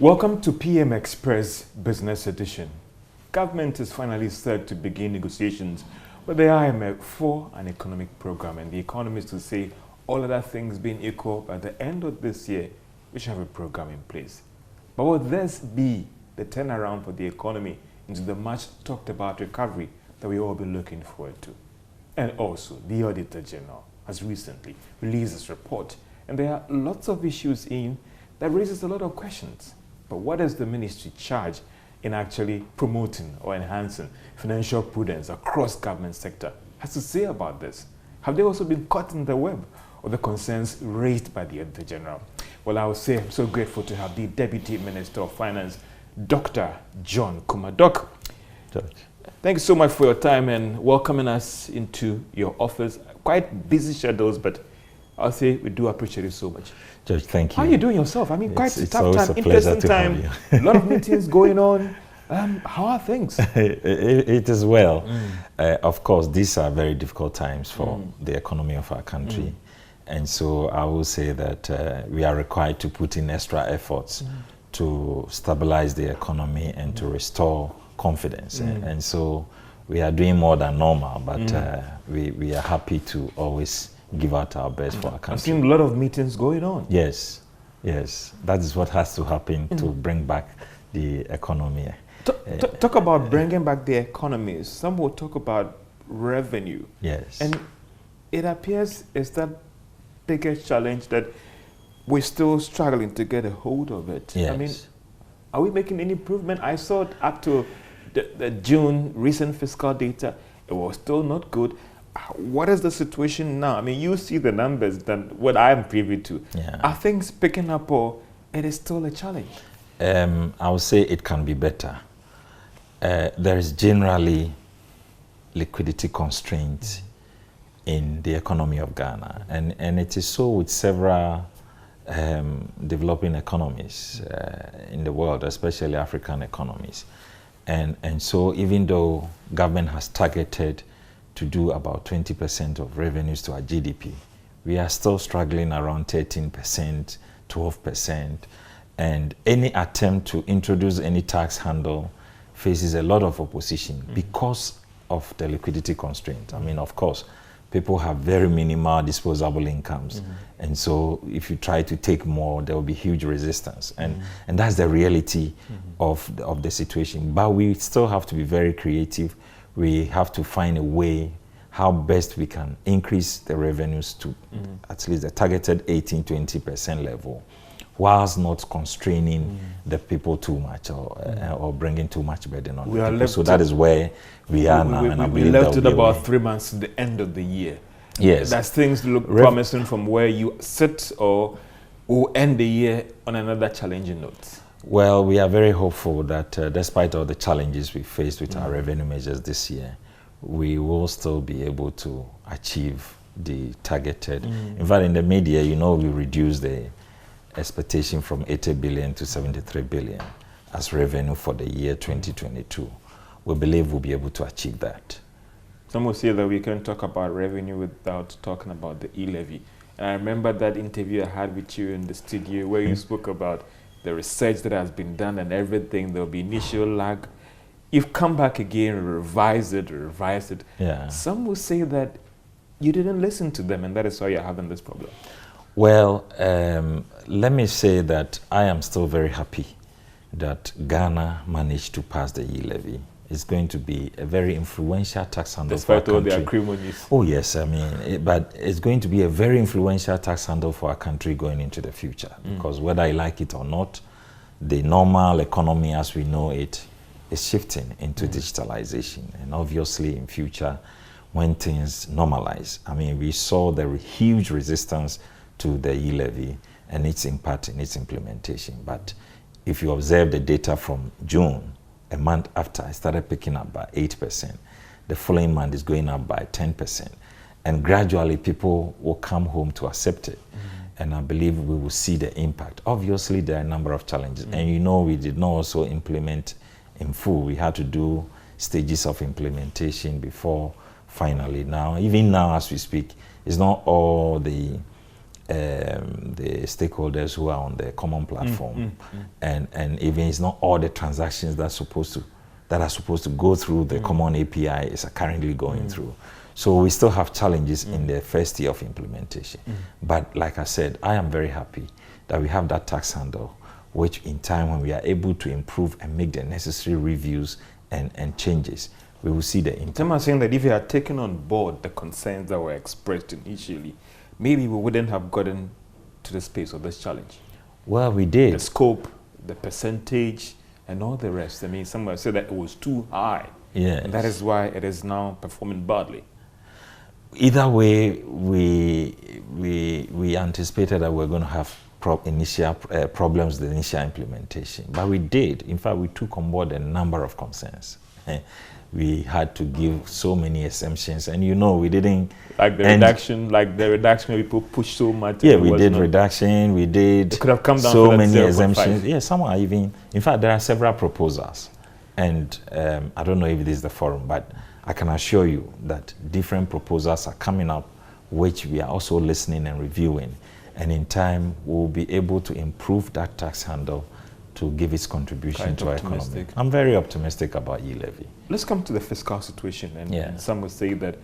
Welcome to PM Express Business Edition. Government is finally set to begin negotiations with the IMF for an economic program, and the economists will say all other things being equal, by the end of this year, we should have a program in place. But will this be the turnaround for the economy into the much talked about recovery that we all been looking forward to? And also, the Auditor General has recently released this report, and there are lots of issues in that raises a lot of questions. But what is the ministry charged in actually promoting or enhancing financial prudence across government sector has to say about this? Have they also been caught in the web of the concerns raised by the Auditor General? Well, I would say I'm so grateful to have the Deputy Minister of Finance, Dr. John Kumah. Doc, George, thank you so much for your time and welcoming us into your office. Quite busy schedules, but I'll say we do appreciate it so much. George, thank you. How are you doing yourself? I mean, quite It's tough time, interesting time, a lot of meetings going on. How are things? It is well. Of course, these are very difficult times for the economy of our country. And so I will say that we are required to put in extra efforts to stabilize the economy and to restore confidence. And so we are doing more than normal, but we are happy to always give out our best for our country. I've seen a lot of meetings going on. Yes, yes. That is what has to happen to bring back the economy. Talk about bringing back the economy. Some will talk about revenue. Yes. And it appears it's that biggest challenge that we're still struggling to get a hold of it. Yes. I mean, are we making any improvement? I saw it up to the June recent fiscal data. It was still not good. What is the situation now? I mean, you see the numbers than what I'm privy to. Yeah. Are things picking up, or it is still a challenge? I would say it can be better. There is generally liquidity constraints in the economy of Ghana, and it is so with several developing economies in the world, especially African economies. And so even though government has targeted to do about 20% of revenues to our GDP, we are still struggling around 13%, 12%. And any attempt to introduce any tax handle faces a lot of opposition because of the liquidity constraint. I mean, of course, people have very minimal disposable incomes. And so if you try to take more, there will be huge resistance. And that's the reality of the situation. But we still have to be very creative. We have to find a way how best we can increase the revenues to at least the targeted 18-20% level, whilst not constraining the people too much or bringing too much burden on the people. So that is where we are now. And I we believe left it about 3 months to the end of the year. Yes. Does things look promising from where you sit, or will end the year on another challenging note? Well, we are very hopeful that despite all the challenges we faced with our revenue measures this year, we will still be able to achieve the targeted. In fact, in the mid-year, you know, we reduced the expectation from 80 billion to 73 billion as revenue for the year 2022. We believe we'll be able to achieve that. Some will say that we can talk about revenue without talking about the e-levy. And I remember that interview I had with you in the studio where you spoke about the research that has been done and everything. There'll be initial lag. You've come back again, revise it. Yeah. Some will say that you didn't listen to them, and that is why you're having this problem. Well, let me say that I am still very happy that Ghana managed to pass the e-levy. It's going to be a very influential tax handle for our country. Despite all the acrimonies. Oh yes, I mean, but it's going to be a very influential tax handle for our country going into the future. Because whether you like it or not, the normal economy as we know it is shifting into digitalization. And obviously in future, when things normalize, I mean, we saw the huge resistance to the e-levy and its impact in its implementation. But if you observe the data from June, a month after, it started picking up by 8%. The following month is going up by 10%. And gradually people will come home to accept it. And I believe we will see the impact. Obviously, there are a number of challenges. And you know, we did not also implement in full. We had to do stages of implementation before finally. Now, even now as we speak, it's not all the the stakeholders who are on the common platform, and even it's not all the transactions that are supposed to go through the common API is currently going through. So we still have challenges in the first year of implementation. But like I said, I am very happy that we have that tax handle, which in time when we are able to improve and make the necessary reviews and changes, we will see the impact. Some are saying that if you had taken on board the concerns that were expressed initially, maybe we wouldn't have gotten to the space of this challenge. Well, we did. The scope, the percentage, and all the rest. I mean, some have said that it was too high. Yeah. And that is why it is now performing badly. Either way, we anticipated that we're going to have initial problems with the initial implementation. But we did. In fact, we took on board a number of concerns. We had to give so many exemptions, and we didn't like the reduction where people push so much. Yeah, we did reduction. We did. It could have come down so to many 0.5. exemptions. Yeah, some are even. In fact, there are several proposals, and I don't know if this is the forum, but I can assure you that different proposals are coming up, which we are also listening and reviewing, and in time we'll be able to improve that tax handle to give its contribution to our economy. I'm very optimistic about e-levy. Let's come to the fiscal situation, and some will say that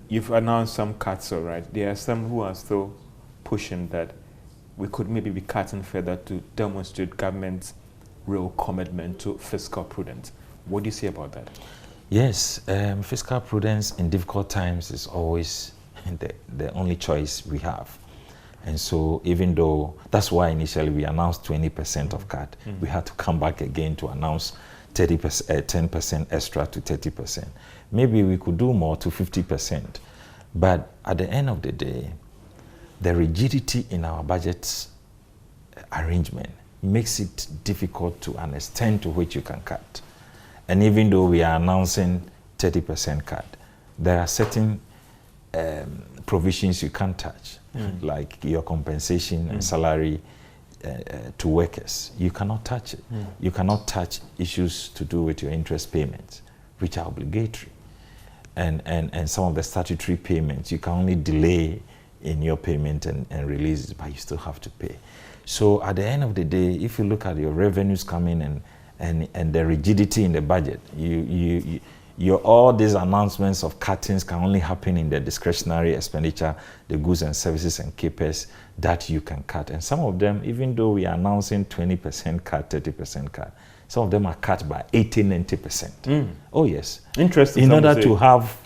you've announced some cuts, all right. There are some who are still pushing that we could maybe be cutting further to demonstrate government's real commitment to fiscal prudence. What do you say about that? Yes, fiscal prudence in difficult times is always the only choice we have. And so even though, that's why initially we announced 20% of cut, we had to come back again to announce 10% extra to 30%. Maybe we could do more to 50%. But at the end of the day, the rigidity in our budget arrangement makes it difficult to an extent to which you can cut. And even though we are announcing 30% cut, there are certain provisions you can't touch, like your compensation and salary to workers. You cannot touch it. You cannot touch issues to do with your interest payments, which are obligatory. And some of the statutory payments, you can only delay in your payment and release it, but you still have to pay. So at the end of the day, if you look at your revenues coming and the rigidity in the budget, all these announcements of cuttings can only happen in the discretionary expenditure, the goods and services and CapEx that you can cut. And some of them, even though we are announcing 20% cut, 30% cut, some of them are cut by 80-90%. Oh yes. Interesting. In order to have,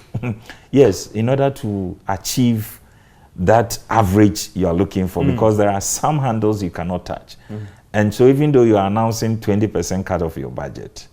yes, in order to achieve that average you are looking for, because there are some handles you cannot touch. And so even though you are announcing 20% cut of your budget,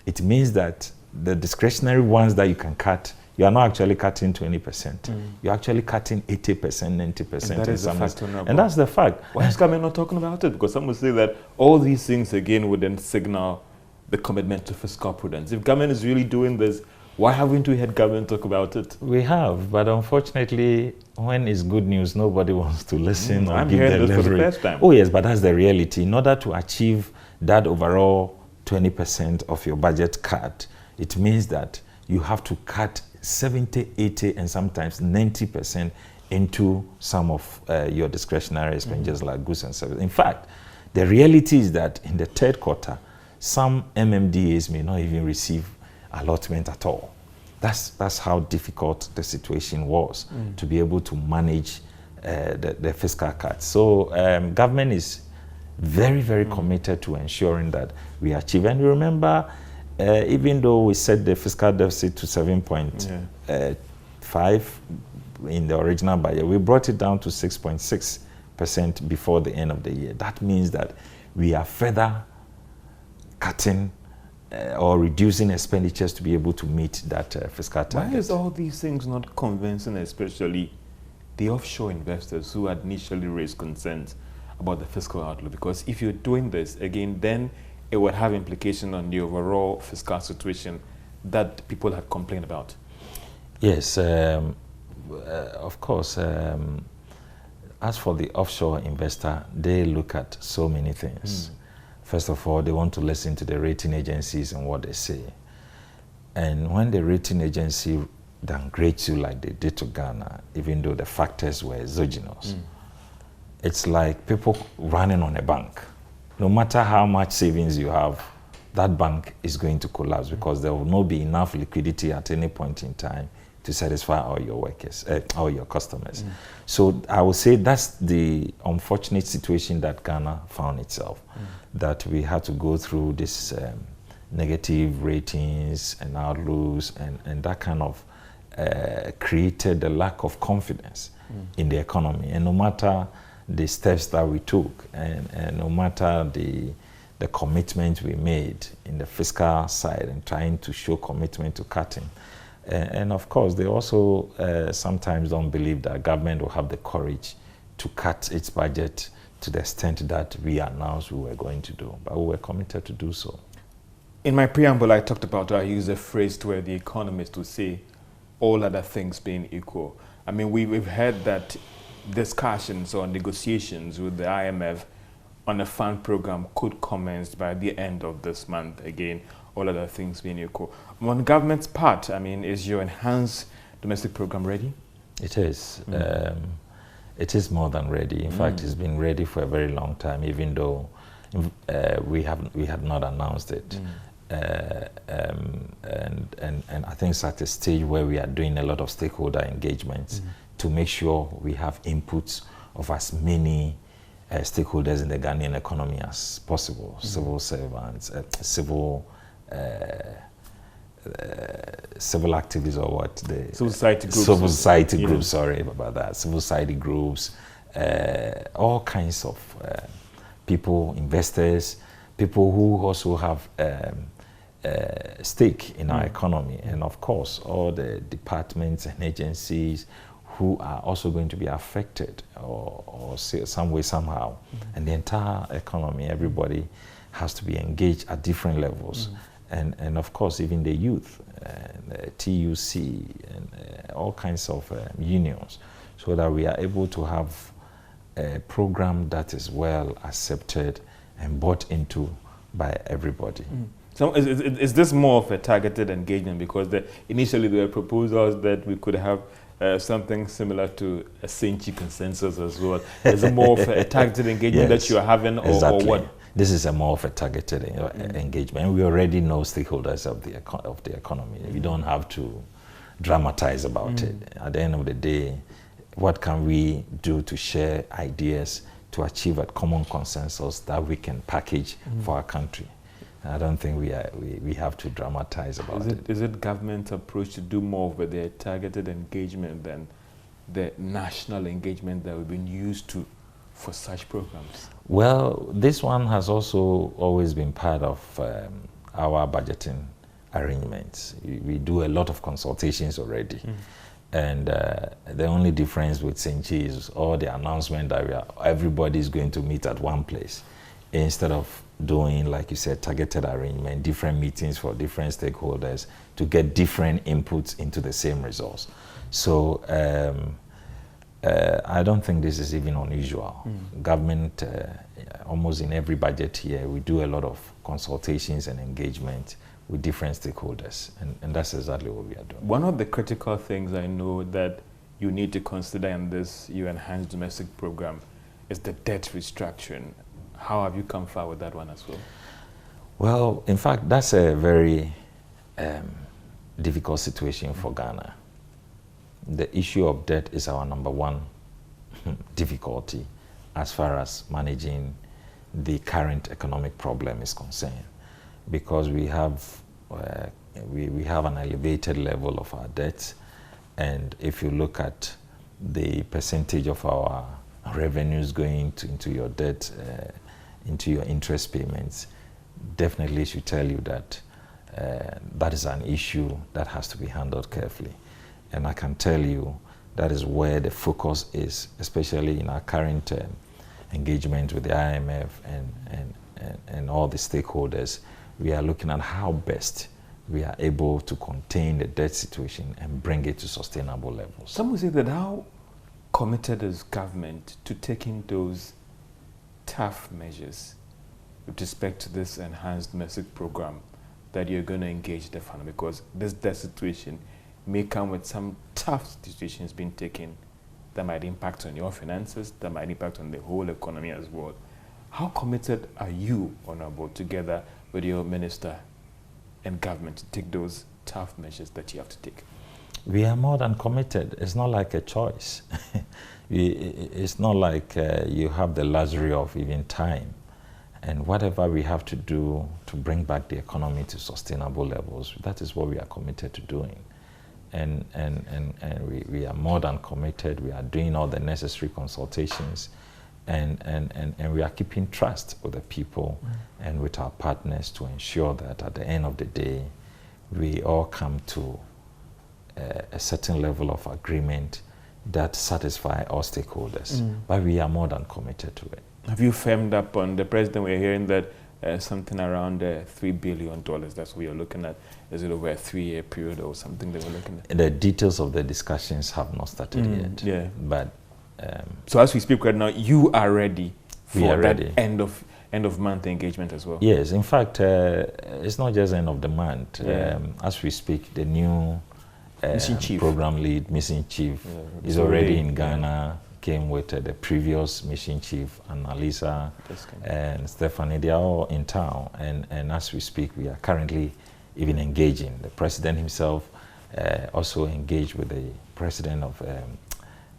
it means that the discretionary ones that you can cut, you are not actually cutting 20%. You're actually cutting 80%, 90%. And that is the fact. And that's the fact. Why is government not talking about it? Because some will say that all these things again would then signal the commitment to fiscal prudence. If government is really doing this, why haven't we had government talk about it? We have, but unfortunately, when it's good news, nobody wants to listen or give hearing the this for the leverage. first time. Oh yes, but that's the reality. In order to achieve that overall 20% of your budget cut, it means that you have to cut 70, 80, and sometimes 90% into some of your discretionary expenditures like goods and services. In fact, the reality is that in the third quarter, some MMDAs may not even receive allotment at all. That's how difficult the situation was to be able to manage the fiscal cuts. So government is very, very committed to ensuring that we achieve. And remember, even though we set the fiscal deficit to 7.5 in the original budget, we brought it down to 6.6% before the end of the year. That means that we are further cutting or reducing expenditures to be able to meet that fiscal target. Why is all these things not convincing, especially the offshore investors who had initially raised concerns about the fiscal outlook? Because if you're doing this, again, then it would have implication on the overall fiscal situation that people had complained about. Yes, of course. As for the offshore investor, they look at so many things. First of all, they want to listen to the rating agencies and what they say. And when the rating agency downgrade you like they did to Ghana, even though the factors were exogenous. It's like people running on a bank. No matter how much savings you have, that bank is going to collapse because there will not be enough liquidity at any point in time to satisfy all your workers, all your customers. So I would say that's the unfortunate situation that Ghana found itself, that we had to go through this negative ratings and outlooks, and that kind of created a lack of confidence in the economy. And no matter the steps that we took, and no matter the commitment we made in the fiscal side and trying to show commitment to cutting, and of course they also sometimes don't believe that government will have the courage to cut its budget to the extent that we announced we were going to do, but we were committed to do so. In my preamble, I talked about, I used a phrase where the economists would say, all other things being equal. I mean, we've heard that discussions or negotiations with the IMF on a fund program could commence by the end of this month. Again, all other things being equal. On government's part, I mean, is your enhanced domestic program ready? It is. It is more than ready. In fact, it's been ready for a very long time, even though we had not announced it. And I think it's at a stage where we are doing a lot of stakeholder engagements to make sure we have inputs of as many stakeholders in the Ghanaian economy as possible, civil servants, civil activists, or what? Civil society groups. Civil society groups, sorry about that. Civil society groups, all kinds of people, investors, people who also have stake in our economy, and of course all the departments and agencies who are also going to be affected or some way, somehow. And the entire economy, everybody has to be engaged at different levels. And of course, even the youth, TUC, and all kinds of unions, so that we are able to have a program that is well accepted and bought into by everybody. So is this more of a targeted engagement? Because initially there were proposals that we could have something similar to a Senchi consensus as well. Is it more of a targeted engagement that you are having, or what? This is a more of a targeted engagement. We already know stakeholders of the economy. You don't have to dramatize about it. At the end of the day, what can we do to share ideas to achieve a common consensus that we can package for our country? I don't think we have to dramatize about it. Is it government's approach to do more with their targeted engagement than the national engagement that we've been used to for such programs? Well, this one has also always been part of our budgeting arrangements. We do a lot of consultations already. And the only difference with Senchi is all the announcement that everybody is going to meet at one place, instead of doing, like you said, targeted arrangement, different meetings for different stakeholders to get different inputs into the same results. So I don't think this is even unusual. Government, almost in every budget here, we do a lot of consultations and engagement with different stakeholders, and that's exactly what we are doing. One of the critical things I know that you need to consider in this your enhanced domestic program is the debt restructuring. How have you come far with that one as well? Well, in fact, that's a very difficult situation for Ghana. The issue of debt is our number one difficulty as far as managing the current economic problem is concerned, because we have an elevated level of our debt, and if you look at the percentage of our revenues going into your debt, into your interest payments, definitely should tell you that that is an issue that has to be handled carefully. And I can tell you that is where the focus is, especially in our current engagement with the IMF and all the stakeholders. We are looking at how best we are able to contain the debt situation and bring it to sustainable levels. Some would say that how committed is government to taking those tough measures with respect to this enhanced domestic program that you're going to engage the fund, because this debt situation may come with some tough decisions being taken that might impact on your finances, that might impact on the whole economy as well. How committed are you, Honorable, together with your minister and government to take those tough measures that you have to take? We are more than committed. It's not like a choice. It's not like you have the luxury of even time. And whatever we have to do to bring back the economy to sustainable levels, that is what we are committed to doing. And we are more than committed. We are doing all the necessary consultations, and we are keeping trust with the people and with our partners to ensure that at the end of the day, we all come to a certain level of agreement that satisfy all stakeholders. But we are more than committed to it. Have you firmed up on the president? We're hearing that something around $3 billion, that's what you're looking at. Is it over a 3-year period or something that we're looking at? The details of the discussions have not started yet. Yeah. But so as we speak right now, you are ready for that ready. end of month engagement as well? Yes, in fact, it's not just end of the month. Yeah. As we speak, the new Chief. program lead, Mission Chief, is already in Ghana. Came with the previous Mission Chief, Annalisa and Stephanie. They are all in town, and as we speak, we are currently even engaging. The president himself also engaged with the president of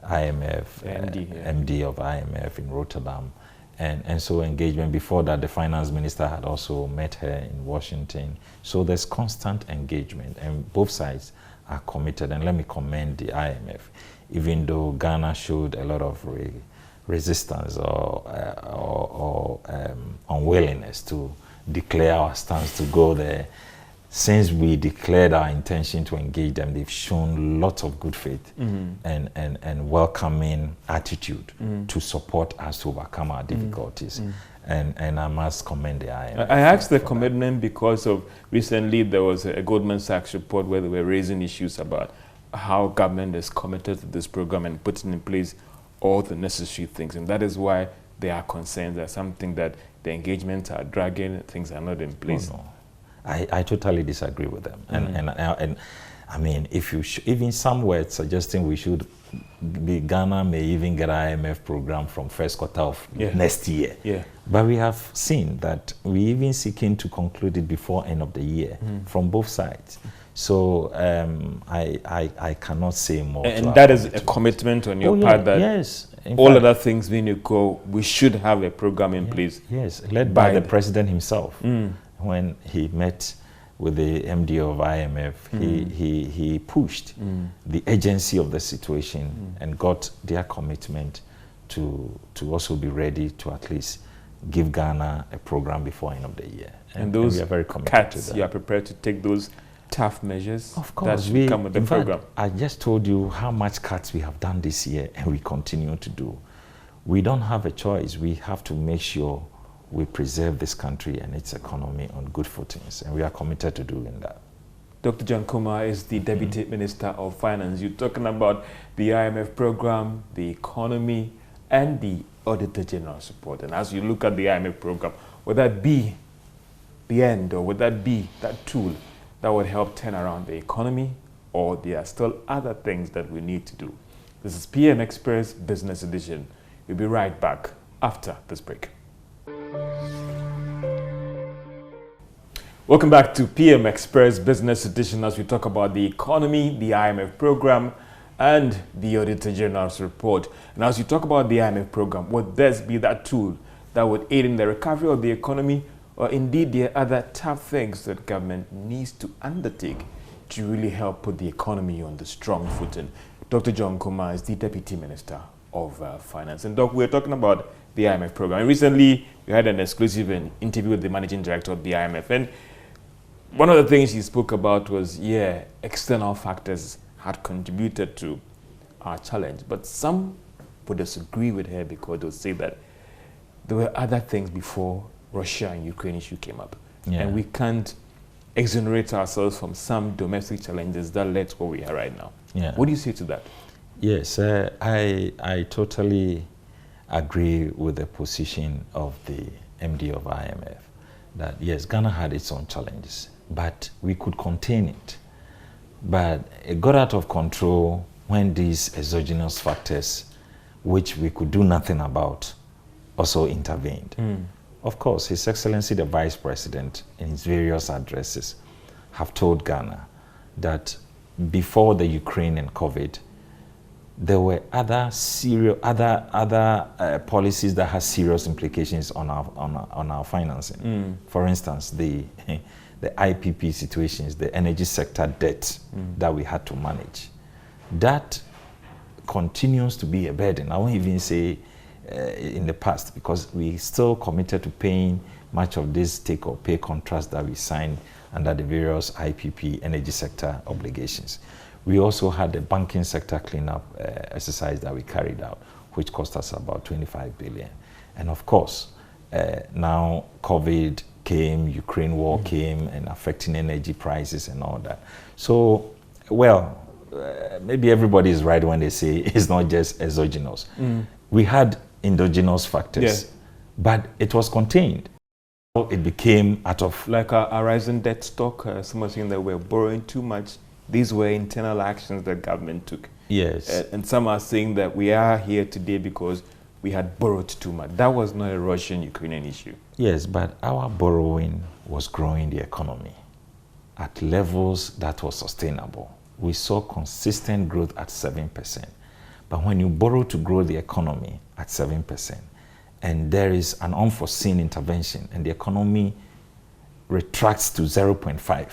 IMF, MD of IMF in Rotterdam, and so engagement. Before that, the finance minister had also met her in Washington. So there's constant engagement, and both sides are committed. And let me commend the IMF. Even though Ghana showed a lot of resistance or unwillingness to declare our stance to go there, since we declared our intention to engage them, they've shown lots of good faith and welcoming attitude to support us to overcome our difficulties. And I must commend the IMF. I asked the commitment because of recently there was a Goldman Sachs report where they were raising issues about how government is committed to this program and putting in place all the necessary things. And that is why there are concerns that something that the engagements are dragging, things are not in place. Oh, no. I totally disagree with them. And I mean, if you even some words suggesting we should be, Ghana may even get IMF program from first quarter of next year. Yeah. But we have seen that we even seeking to conclude it before end of the year from both sides. So I cannot say more. And that is a commitment on your part that all other things being equal, we should have a program in place. Yes, led by the president himself. When he met with the MD of IMF, he pushed the urgency of the situation and got their commitment to also be ready to at least give Ghana a program before end of the year. And those we are very committed cuts, to that. You are prepared to take those tough measures of course, that should come with the program. Fact, I just told you how much cuts we have done this year and we continue to do. We don't have a choice. We have to make sure we preserve this country and its economy on good footings, and we are committed to doing that. Dr. John Kumah is the Deputy Minister of Finance. You're talking about the IMF program, the economy, and the Auditor General's report. And as you look at the IMF program, would that be the end, or would that be that tool that would help turn around the economy, or there are still other things that we need to do? This is PM Express Business Edition. We'll be right back after this break. Welcome back to PM Express Business Edition as we talk about the economy, the IMF program, and the Auditor General's report. And as you talk about the IMF program, would this be that tool that would aid in the recovery of the economy, or indeed there are other tough things that government needs to undertake to really help put the economy on the strong footing? Dr. John Kumah is the Deputy Minister of Finance. And Doc, we're talking about the IMF program. And recently, we had an exclusive interview with the Managing Director of the IMF. And one of the things he spoke about was, external factors had contributed to our challenge. But some would disagree with her because they'll say that there were other things before Russia and Ukraine issue came up. And we can't exonerate ourselves from some domestic challenges that led to where we are right now. What do you say to that? Yes, I totally agree with the position of the MD of IMF that yes, Ghana had its own challenges, but we could contain it But it got out of control when these exogenous factors, which we could do nothing about, also intervened. Of course, His Excellency the Vice President, in his various addresses, have told Ghana that before the Ukraine and COVID, there were other policies that had serious implications on our financing. For instance, the IPP situations, the energy sector debt that we had to manage. That continues to be a burden. I won't even say in the past, because we still committed to paying much of this take or pay contracts that we signed under the various IPP energy sector obligations. We also had the banking sector cleanup exercise that we carried out, which cost us about 25 billion. And of course, now COVID came, Ukraine war came, and affecting energy prices and all that. So, well, maybe everybody is right when they say it's not just exogenous. We had endogenous factors, but it was contained. It became out of... Like a rising debt stock, someone saying that we're borrowing too much. These were internal actions that government took. Yes. And some are saying that we are here today because we had borrowed too much. That was not a Russian-Ukrainian issue. Yes, but our borrowing was growing the economy at levels that were sustainable. We saw consistent growth at 7%. But when you borrow to grow the economy at 7%, and there is an unforeseen intervention, and the economy retracts to 0.5,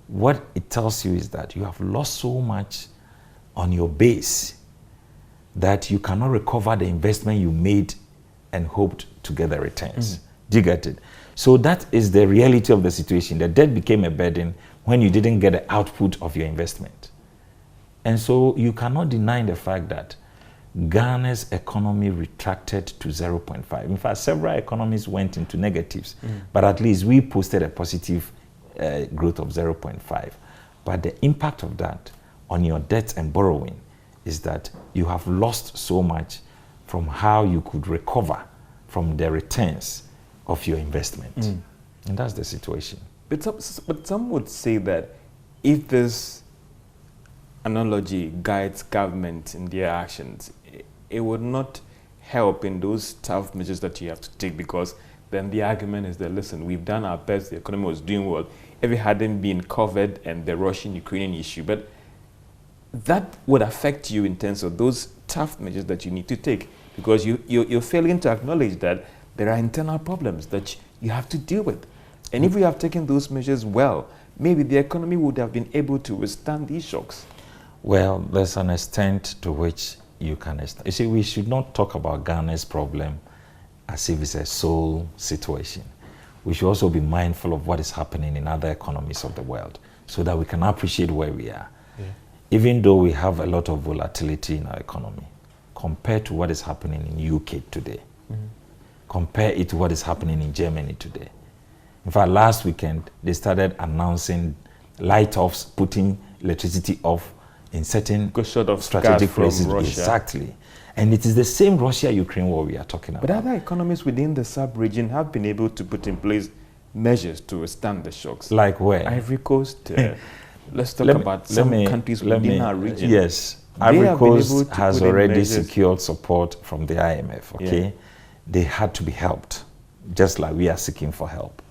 what it tells you is that you have lost so much on your base that you cannot recover the investment you made and hoped to get the returns. Do you get it? So that is the reality of the situation. The debt became a burden when you didn't get the output of your investment. And so you cannot deny the fact that Ghana's economy retracted to 0.5. In fact, several economies went into negatives, but at least we posted a positive growth of 0.5. But the impact of that on your debt and borrowing is that you have lost so much from how you could recover from the returns of your investment. And that's the situation. But some would say that if this analogy guides government in their actions, it would not help in those tough measures that you have to take, because then the argument is that, listen, we've done our best, the economy was doing well, if it hadn't been covered and the Russian-Ukrainian issue. But that would affect you in terms of those tough measures that you need to take, because you're failing to acknowledge that there are internal problems that you have to deal with. And if we have taken those measures well, maybe the economy would have been able to withstand these shocks. Well, there's an extent to which you can... You see, we should not talk about Ghana's problem as if it's a sole situation. We should also be mindful of what is happening in other economies of the world so that we can appreciate where we are. Even though we have a lot of volatility in our economy, compared to what is happening in UK today, compare it to what is happening in Germany today. In fact, last weekend, they started announcing light-offs, putting electricity off in certain strategic places. Exactly. And it is the same Russia-Ukraine war we are talking about. But other economies within the sub-region have been able to put in place measures to withstand the shocks. Like where? Ivory Coast. Let's talk about some countries within our region. Yes. Ivory Coast has already secured support from the IMF, okay? They had to be helped, just like we are seeking for help.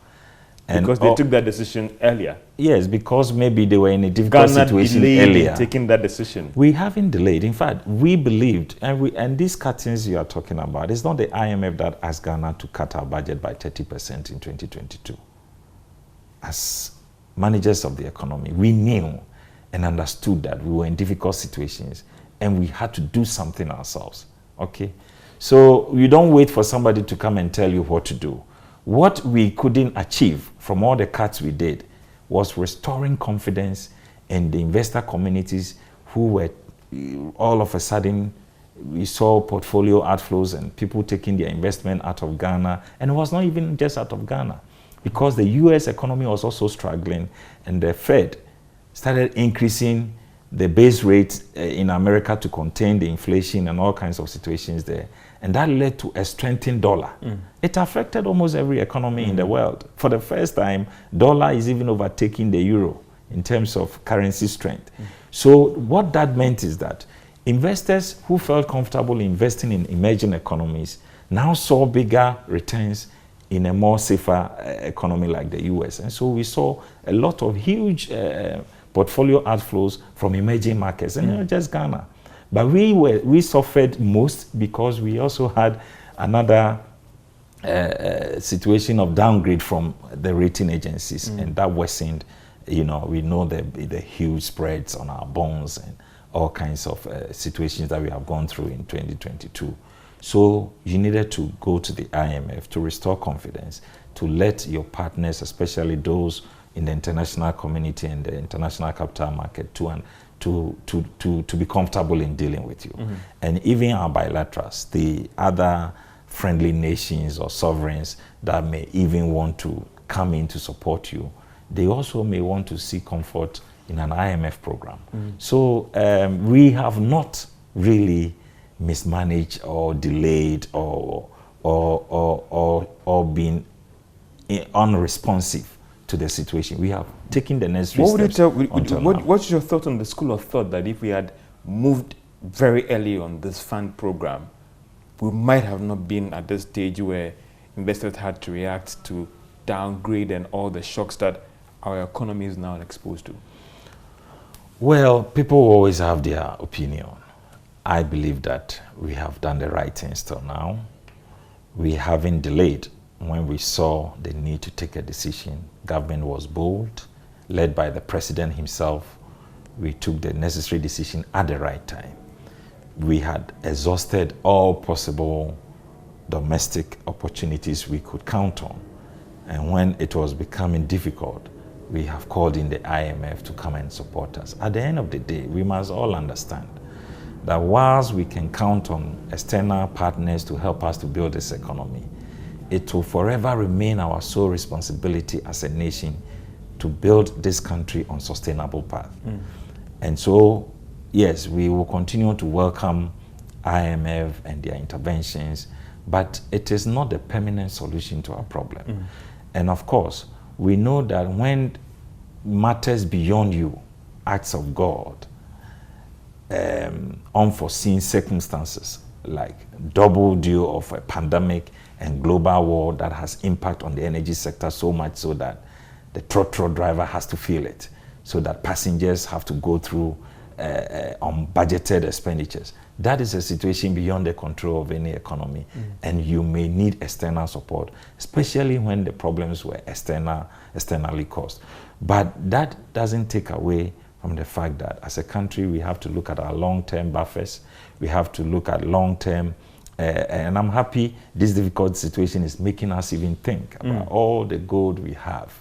And because they took that decision earlier. Yes, because maybe they were in a difficult situation earlier. In taking that decision. We haven't delayed. In fact, we believed, and these cuttings you are talking about, it's not the IMF that asked Ghana to cut our budget by 30% in 2022. As managers of the economy, we knew and understood that we were in difficult situations and we had to do something ourselves, okay? So you don't wait for somebody to come and tell you what to do. What we couldn't achieve from all the cuts we did was restoring confidence in the investor communities who were all of a sudden, we saw portfolio outflows and people taking their investment out of Ghana. And it was not even just out of Ghana, because the US economy was also struggling and the Fed started increasing the base rate in America to contain the inflation and all kinds of situations there. And that led to a strengthened dollar. It affected almost every economy in the world. For the first time, dollar is even overtaking the euro in terms of currency strength. So what that meant is that investors who felt comfortable investing in emerging economies now saw bigger returns in a more safer economy like the US. And so we saw a lot of huge portfolio outflows from emerging markets, and not just Ghana. But we suffered most because we also had another situation of downgrade from the rating agencies, and that worsened. You know, we know the huge spreads on our bonds and all kinds of situations that we have gone through in 2022. So you needed to go to the IMF to restore confidence, to let your partners, especially those in the international community and the international capital market, to be comfortable in dealing with you. And even our bilaterals, the other friendly nations or sovereigns that may even want to come in to support you, they also may want to see comfort in an IMF program. So we have not really mismanaged or delayed or been unresponsive to the situation. We have taken the necessary steps. What's your thought on the school of thought that if we had moved very early on this fund program, we might have not been at this stage where investors had to react to downgrade and all the shocks that our economy is now exposed to? Well, people always have their opinion. I believe that we have done the right things till now. We haven't delayed. When we saw the need to take a decision, government was bold, led by the president himself. We took the necessary decision at the right time. We had exhausted all possible domestic opportunities we could count on. And when it was becoming difficult, we have called in the IMF to come and support us. At the end of the day, we must all understand that whilst we can count on external partners to help us to build this economy, it will forever remain our sole responsibility as a nation to build this country on sustainable path. And so, yes, we will continue to welcome IMF and their interventions, but it is not a permanent solution to our problem. And of course, we know that when matters beyond you, acts of God, unforeseen circumstances like double due of a pandemic and global war that has impact on the energy sector so much so that the trotro driver has to feel it, so that passengers have to go through unbudgeted expenditures. That is a situation beyond the control of any economy, and you may need external support, especially when the problems were externally caused. But that doesn't take away from the fact that as a country, we have to look at our long-term buffers. We have to look at long-term, and I'm happy this difficult situation is making us even think about all the gold we have,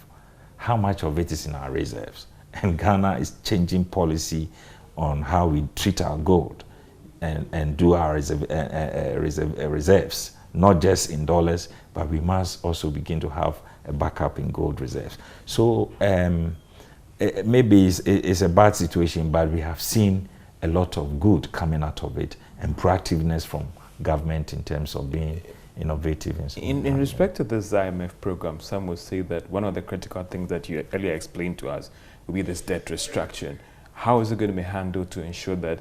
how much of it is in our reserves. And Ghana is changing policy on how we treat our gold and do our reserves, not just in dollars, but we must also begin to have a backup in gold reserves. So maybe it's a bad situation, but we have seen a lot of good coming out of it and proactiveness from government in terms of being innovative. In respect to this IMF program, some would say that one of the critical things that you earlier explained to us will be this debt restructuring. How is it going to be handled to ensure that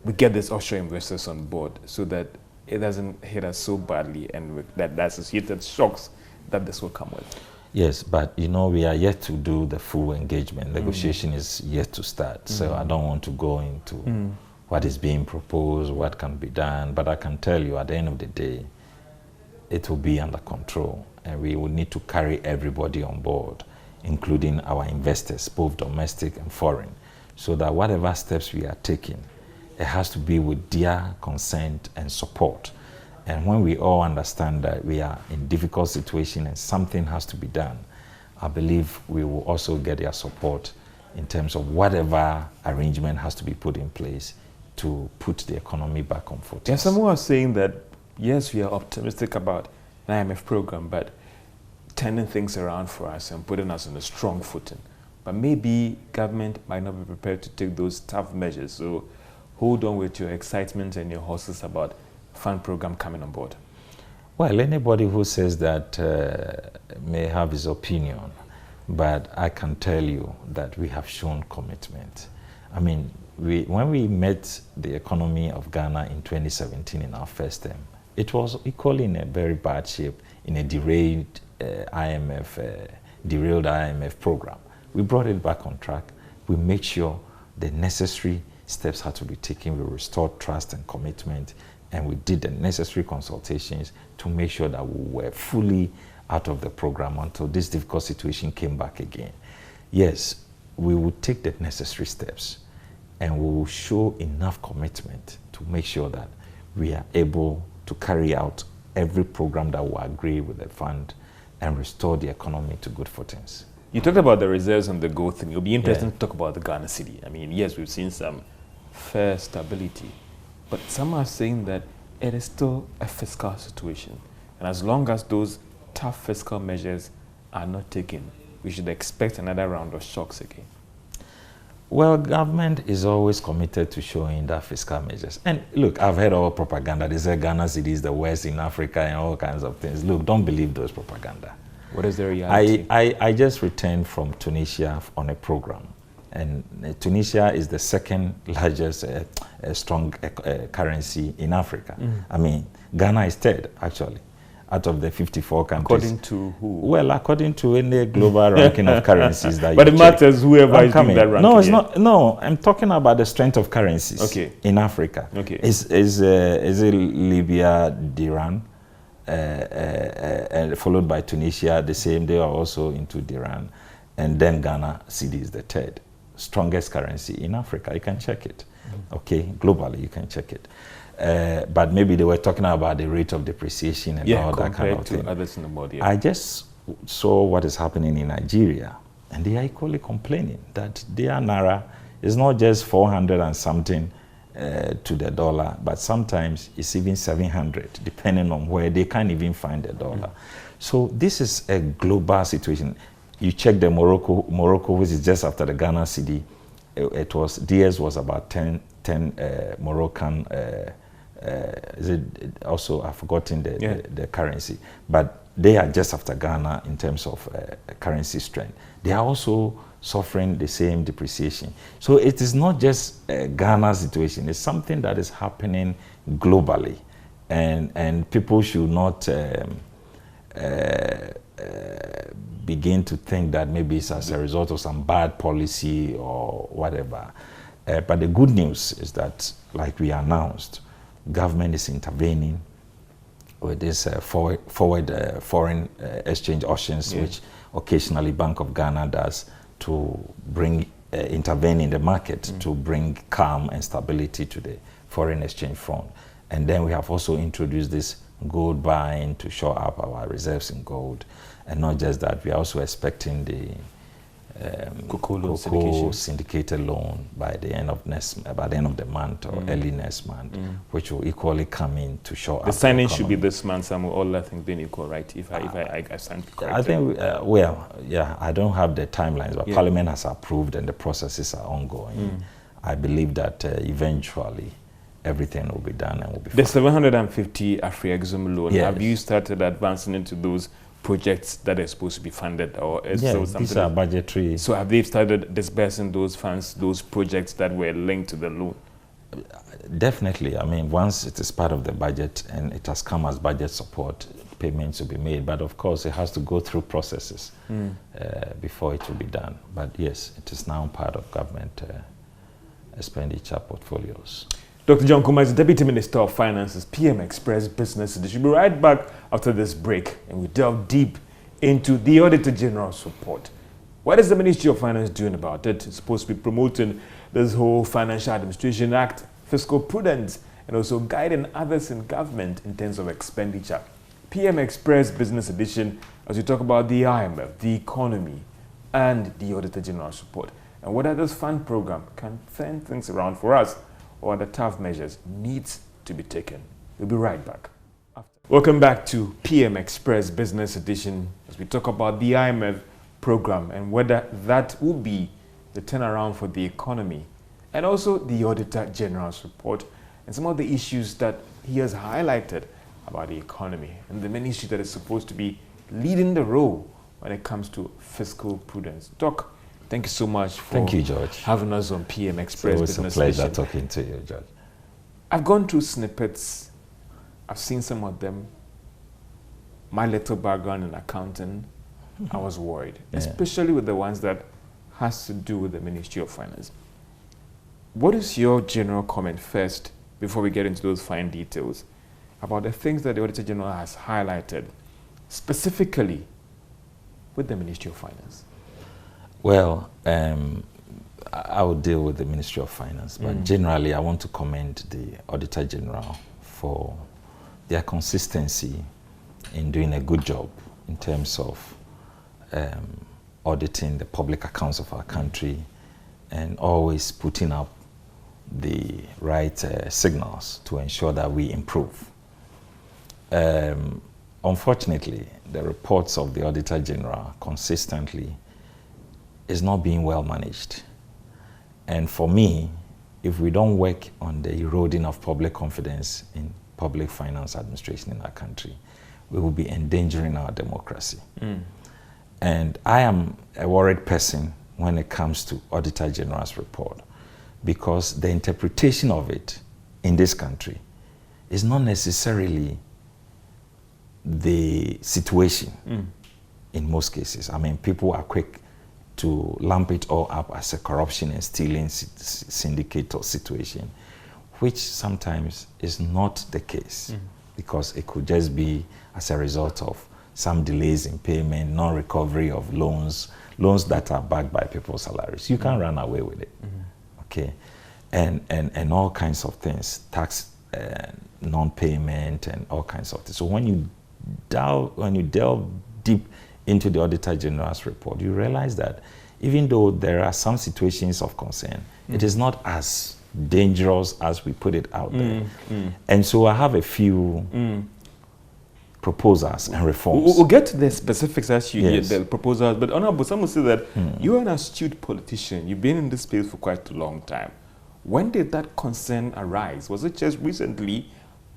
we get these offshore investors on board so that it doesn't hit us so badly and that the associated shocks that this will come with? Yes, but you know, we are yet to do the full engagement. Negotiation is yet to start. So I don't want to go into what is being proposed, what can be done. But I can tell you at the end of the day, it will be under control. And we will need to carry everybody on board, including our investors, both domestic and foreign, so that whatever steps we are taking, it has to be with their consent and support. And when we all understand that we are in difficult situation and something has to be done, I believe we will also get their support in terms of whatever arrangement has to be put in place to put the economy back on foot. Yeah, someone was saying that, yes, we are optimistic about an IMF program, but turning things around for us and putting us on a strong footing. But maybe government might not be prepared to take those tough measures. So hold on with your excitement and your horses about fund program coming on board. Well, anybody who says that may have his opinion. but I can tell you that we have shown commitment. I mean, when we met the economy of Ghana in 2017 in our first term, it was equally in a very bad shape in a derailed IMF program. We brought it back on track. We made sure the necessary steps had to be taken. We restored trust and commitment, and we did the necessary consultations to make sure that we were fully out of the program until this difficult situation came back again. Yes, we would take the necessary steps, and we will show enough commitment to make sure that we are able to carry out every program that will agree with the fund and restore the economy to good footings. You talked about the reserves and the gold thing. It'll be interesting to talk about the Ghana cedi. I mean, yes, we've seen some fair stability, but some are saying that it is still a fiscal situation. And as long as those tough fiscal measures are not taken, we should expect another round of shocks again. Well, government is always committed to showing that fiscal measures. And look, I've heard all propaganda. They say Ghana cedi is the worst in Africa and all kinds of things. Look, don't believe those propaganda. What is the reality? I just returned from Tunisia on a program. And Tunisia is the second largest strong currency in Africa. I mean, Ghana is third, actually, out of the 54 countries. According to who? Well, according to any global ranking of currencies that but it matters whoever is doing that ranking. No, it's not. No, I'm talking about the strength of currencies in Africa. Okay. Is it Libya, Diran, followed by Tunisia the same. They are also into Diran. And then Ghana cedi is the third strongest currency in Africa. You can check it. Okay, globally you can check it. But maybe they were talking about the rate of depreciation and all that kind of thing. Compared to others in the world, I just saw what is happening in Nigeria, and they are equally complaining that their naira is not just 400 and something to the dollar, but sometimes it's even 700, depending on where they can't even find the dollar. So this is a global situation. You check the Morocco, which is just after the Ghana cedi. It was DS was about 10 Moroccan. Is it also? I've forgotten the currency, but they are just after Ghana in terms of currency strength. They are also suffering the same depreciation. So it is not just a Ghana situation. It's something that is happening globally, and people should not begin to think that maybe it's as a result of some bad policy or whatever. But the good news is that, like we announced, government is intervening with this foreign exchange auctions, which occasionally Bank of Ghana does to intervene in the market to bring calm and stability to the foreign exchange front. And then we have also introduced this gold buying to shore up our reserves in gold. And not just that, we are also expecting the cocoa syndicated loan by the end of the month or early next month, which will equally come in to shore up. The signing should be this month, Samuel, all other things being equal, right? If I stand corrected. I think, I don't have the timelines, but Parliament has approved and the processes are ongoing. I believe that eventually everything will be done and will be The 750 Afri-Exim loan, have you started advancing into those projects that are supposed to be funded, or is these are budgetary? So have they started disbursing those funds, those projects that were linked to the loan? Definitely. I mean, once it is part of the budget and it has come as budget support, payments will be made. But of course, it has to go through processes before it will be done. But yes, it is now part of government expenditure portfolios. Dr. John Kumah is Deputy Minister of Finance's PM Express Business Edition. We'll be right back after this break, and we delve deep into the Auditor General's report. What is the Ministry of Finance doing about it? It's supposed to be promoting this whole Financial Administration Act, fiscal prudence, and also guiding others in government in terms of expenditure. PM Express Business Edition, as we talk about the IMF, the economy, and the Auditor General's report, and whether this fund program can turn things around for us, or the tough measures needs to be taken. We'll be right back. Welcome back to PM Express Business Edition, as we talk about the IMF program and whether that will be the turnaround for the economy, and also the Auditor General's report and some of the issues that he has highlighted about the economy and the ministry that is supposed to be leading the role when it comes to fiscal prudence. Doc, thank you so much for Thank you, George. having us on PM Express It's Business a pleasure Edition. talking to you, George. I've gone through snippets. I've seen some of them. My little background in accounting, I was worried, especially with the ones that has to do with the Ministry of Finance. What is your general comment first, before we get into those fine details, about the things that the Auditor General has highlighted, specifically with the Ministry of Finance? Well, I will deal with the Ministry of Finance, but generally I want to commend the Auditor General for their consistency in doing a good job in terms of auditing the public accounts of our country and always putting up the right signals to ensure that we improve. Unfortunately, the reports of the Auditor General consistently is not being well managed. And for me, if we don't work on the eroding of public confidence in public finance administration in our country, we will be endangering our democracy. And I am a worried person when it comes to Auditor General's report, because the interpretation of it in this country is not necessarily the situation in most cases. I mean, people are quick to lump it all up as a corruption and stealing syndicate or situation, which sometimes is not the case, because it could just be as a result of some delays in payment, non-recovery of loans that are backed by people's salaries. You can't run away with it, okay? And all kinds of things, tax non-payment and all kinds of things. So when you delve deep into the Auditor General's report, you realize that even though there are some situations of concern, it is not as dangerous as we put it out there. And so I have a few proposals and reforms. We'll get to the specifics as you get the proposals, but Honorable, some will say that you're an astute politician. You've been in this space for quite a long time. When did that concern arise? Was it just recently?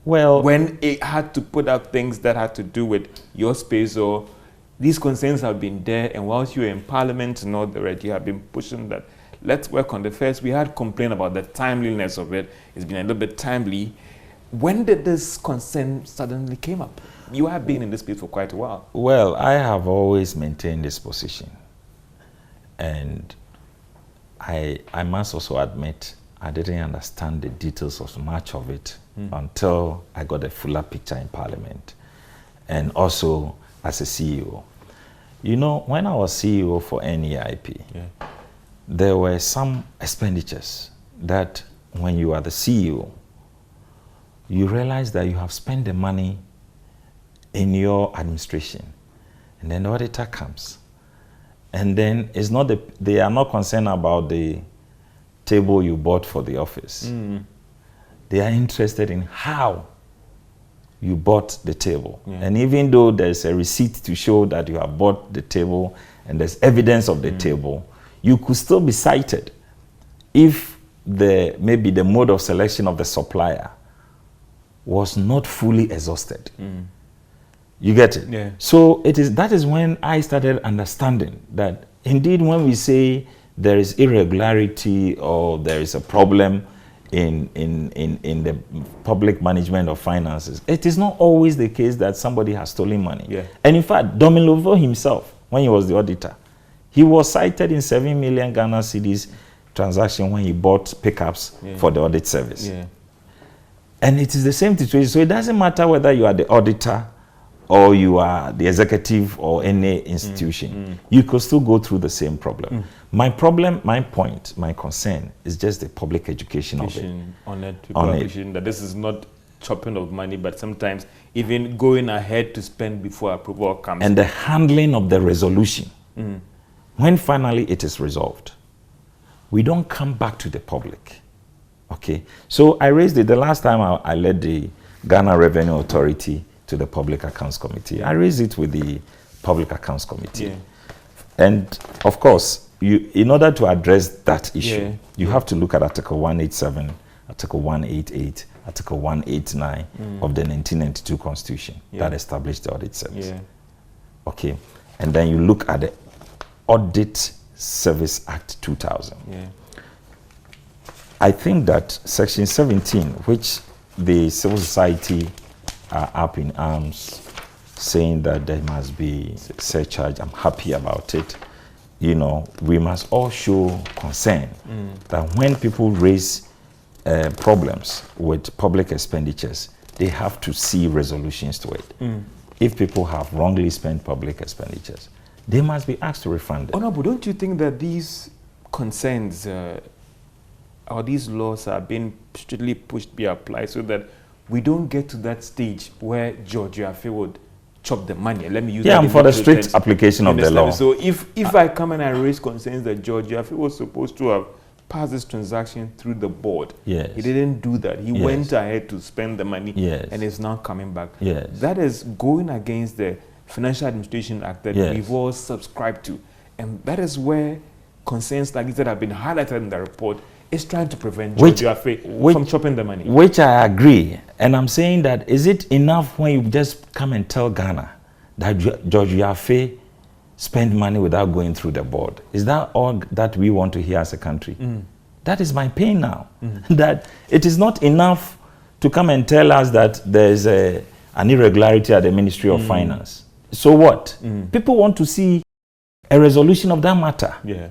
Well, when it had to put out things that had to do with your space, or these concerns have been there, and whilst you were in Parliament and all the rest, you have been pushing that, let's work on the first. We had complained about the timeliness of it. It's been a little bit timely. When did this concern suddenly came up? You have been in this space for quite a while. Well, I have always maintained this position. And I must also admit, I didn't understand the details of much of it until I got a fuller picture in Parliament, and also as a CEO. You know, when I was CEO for NEIP, there were some expenditures that when you are the CEO, you realize that you have spent the money in your administration, and then the auditor comes. And then it's not they are not concerned about the table you bought for the office. They are interested in how you bought the table. And even though there's a receipt to show that you have bought the table and there's evidence of the table, you could still be cited if maybe the mode of selection of the supplier was not fully exhausted. You get it? So that is when I started understanding that indeed when we say there is irregularity or there is a problem in the public management of finances, it is not always the case that somebody has stolen money. And in fact, Domilovo himself, when he was the auditor, he was cited in 7 million Ghana cedis transaction when he bought pickups for the audit service. And it is the same situation. So it doesn't matter whether you are the auditor or you are the executive or any institution, you could still go through the same problem. My point, my concern is just the public education of it. On it, people appreciating that this is not chopping of money, but sometimes even going ahead to spend before approval comes. And the handling of the resolution. When finally it is resolved, we don't come back to the public. Okay, so I raised it the last time I led the Ghana Revenue Authority to the Public Accounts Committee. I raised it with the Public Accounts Committee. And of course, in order to address that issue, you have to look at Article 187, Article 188, Article 189 of the 1992 Constitution that established the audit service. Okay, and then you look at the Audit Service Act 2000. Yeah. I think that Section 17, which the civil society are up in arms, saying that there must be surcharge, I'm happy about it. You know, we must all show concern that when people raise problems with public expenditures, they have to see resolutions to it. If people have wrongly spent public expenditures, they must be asked to refund it. Honorable, don't you think that these concerns or these laws are being strictly pushed to be applied so that we don't get to that stage where George Wiafe would chop the money? Let me use that. Yeah, for the strict application of the law. So if I come and I raise concerns that George Wiafe was supposed to have passed this transaction through the board, yes, he didn't do that. He yes, went ahead to spend the money, yes, and is now coming back. Yes. That is going against the Financial Administration Act that yes, we've all subscribed to. And that is where concerns like this that have been highlighted in the report is trying to prevent George Wiafe from chopping the money. Which I agree. And I'm saying that, is it enough when you just come and tell Ghana that George Wiafe spend money without going through the board? Is that all that we want to hear as a country? That is my pain now. That it is not enough to come and tell us that there's an irregularity at the Ministry of Finance. So what? People want to see a resolution of that matter. Yeah.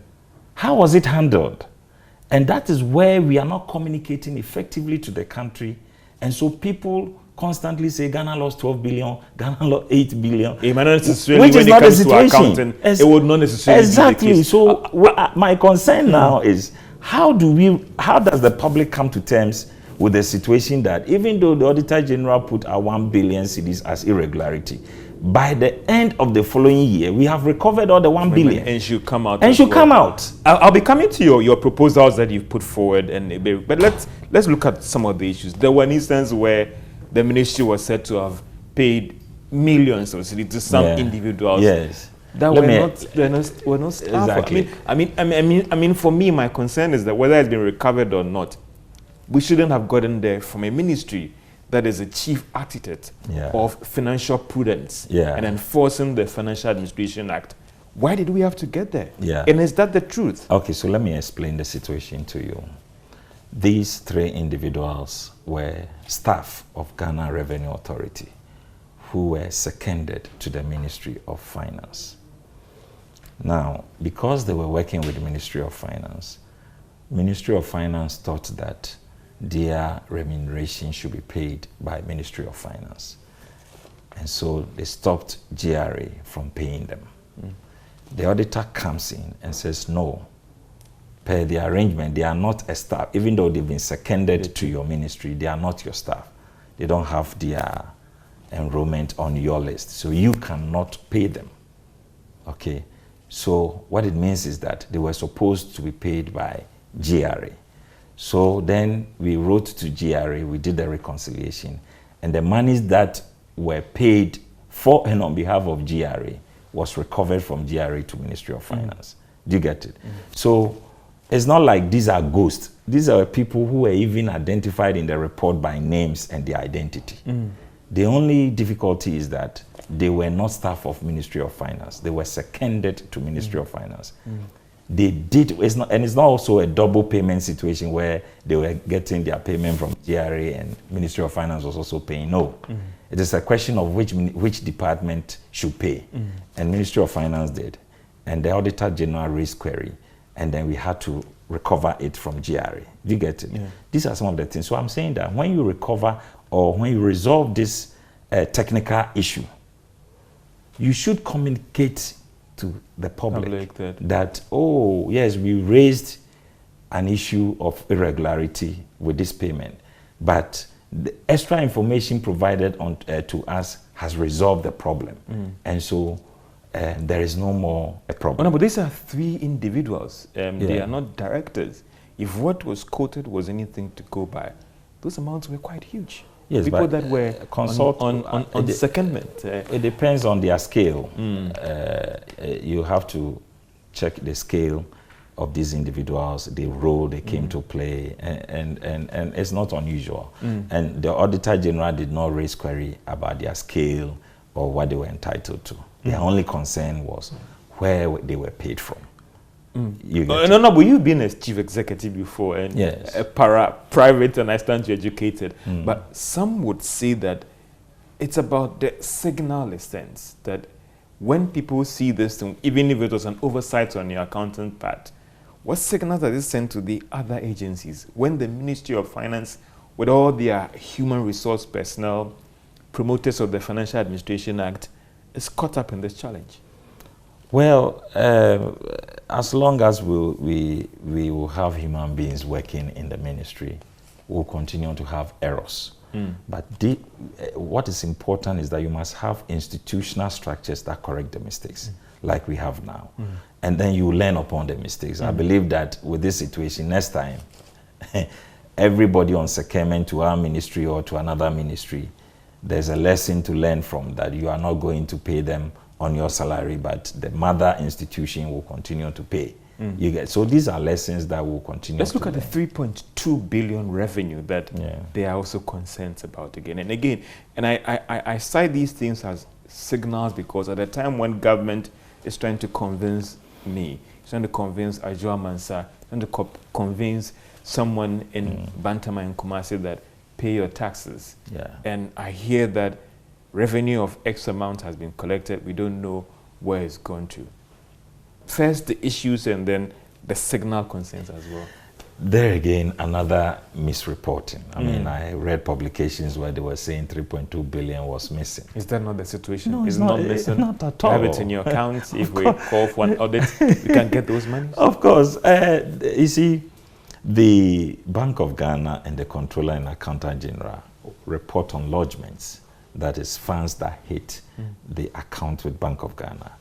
How was it handled? And that is where we are not communicating effectively to the country. And so people constantly say Ghana lost 12 billion, Ghana lost 8 billion. It might not necessarily, which when is it not the comes to situation. accounting, it would not necessarily exactly. be the case. So my concern now is, how does the public come to terms with the situation that even though the Auditor General put our 1 billion cedis as irregularity, by the end of the following year, we have recovered all the 1 billion. And should come out. And should come out. I'll be coming to your proposals that you've put forward, but let's look at some of the issues. There were an instance where the ministry was said to have paid millions of cedis to some individuals. Yes. That were not staff. Exactly. I mean, for me, my concern is that whether it's been recovered or not, we shouldn't have gotten there from a ministry that is a chief architect of financial prudence and enforcing the Financial Administration Act. Why did we have to get there? Yeah. And is that the truth? Okay, so let me explain the situation to you. These three individuals were staff of Ghana Revenue Authority who were seconded to the Ministry of Finance. Now, because they were working with the Ministry of Finance thought that their remuneration should be paid by Ministry of Finance. And so they stopped GRA from paying them. The auditor comes in and says, no, per the arrangement, they are not a staff. Even though they've been seconded to your ministry, they are not your staff. They don't have their enrollment on your list. So you cannot pay them. Okay. So what it means is that they were supposed to be paid by GRA. So then we wrote to GRA, we did the reconciliation, and the monies that were paid for and on behalf of GRA was recovered from GRA to Ministry of Finance. Do you get it? So it's not like these are ghosts. These are people who were even identified in the report by names and their identity. The only difficulty is that they were not staff of Ministry of Finance. They were seconded to Ministry of Finance. They did, it's not also a double payment situation where they were getting their payment from GRA and Ministry of Finance was also paying. No, it is a question of which department should pay. And Ministry of Finance did. And the Auditor General raised query. And then we had to recover it from GRA. Do you get it? Yeah. These are some of the things. So I'm saying that when you recover or when you resolve this technical issue, you should communicate to the public that, oh, yes, we raised an issue of irregularity with this payment, but the extra information provided to us has resolved the problem. And so there is no more a problem. Oh, no, but these are three individuals. They are not directors. If what was quoted was anything to go by, those amounts were quite huge. Yes, people that were on secondment. It depends on their scale. You have to check the scale of these individuals, the role they came to play, and it's not unusual. And the Auditor General did not raise query about their scale or what they were entitled to. Their only concern was where they were paid from. You get No, but you've been a chief executive before, and Yes. a private, and I stand to educated. But some would say that it's about the signal it sends, that when people see this thing, even if it was an oversight on your accountant part, what signals does it send to the other agencies when the Ministry of Finance, with all their human resource personnel, promoters of the Financial Administration Act, is caught up in this challenge? Well, as long as we will have human beings working in the ministry, we'll continue to have errors. But what is important is that you must have institutional structures that correct the mistakes, like we have now. And then you learn upon the mistakes. I believe that with this situation, next time, everybody on secondment to our ministry or to another ministry, there's a lesson to learn from, that you are not going to pay them on your salary, but the mother institution will continue to pay. So these are lessons that will continue. Let's look at the 3.2 billion revenue that they are also concerned about again and again. And I cite these things as signals because at the time when government is trying to convince me, trying to convince Ajua Mansa, trying to convince someone in Bantama and Kumasi that pay your taxes. And I hear that revenue of X amount has been collected. We don't know where it's gone to. First, the issues, and then the signal concerns as well. There again, another misreporting. I mean, I read publications where they were saying 3.2 billion was missing. Is that not the situation? No, it's not missing. Not at all. You have it in your accounts. If we call for an audit, we can get those monies. Of course. You see, the Bank of Ghana and the Controller and Accountant General report on lodgements, that is funds that hit the account with Bank of Ghana.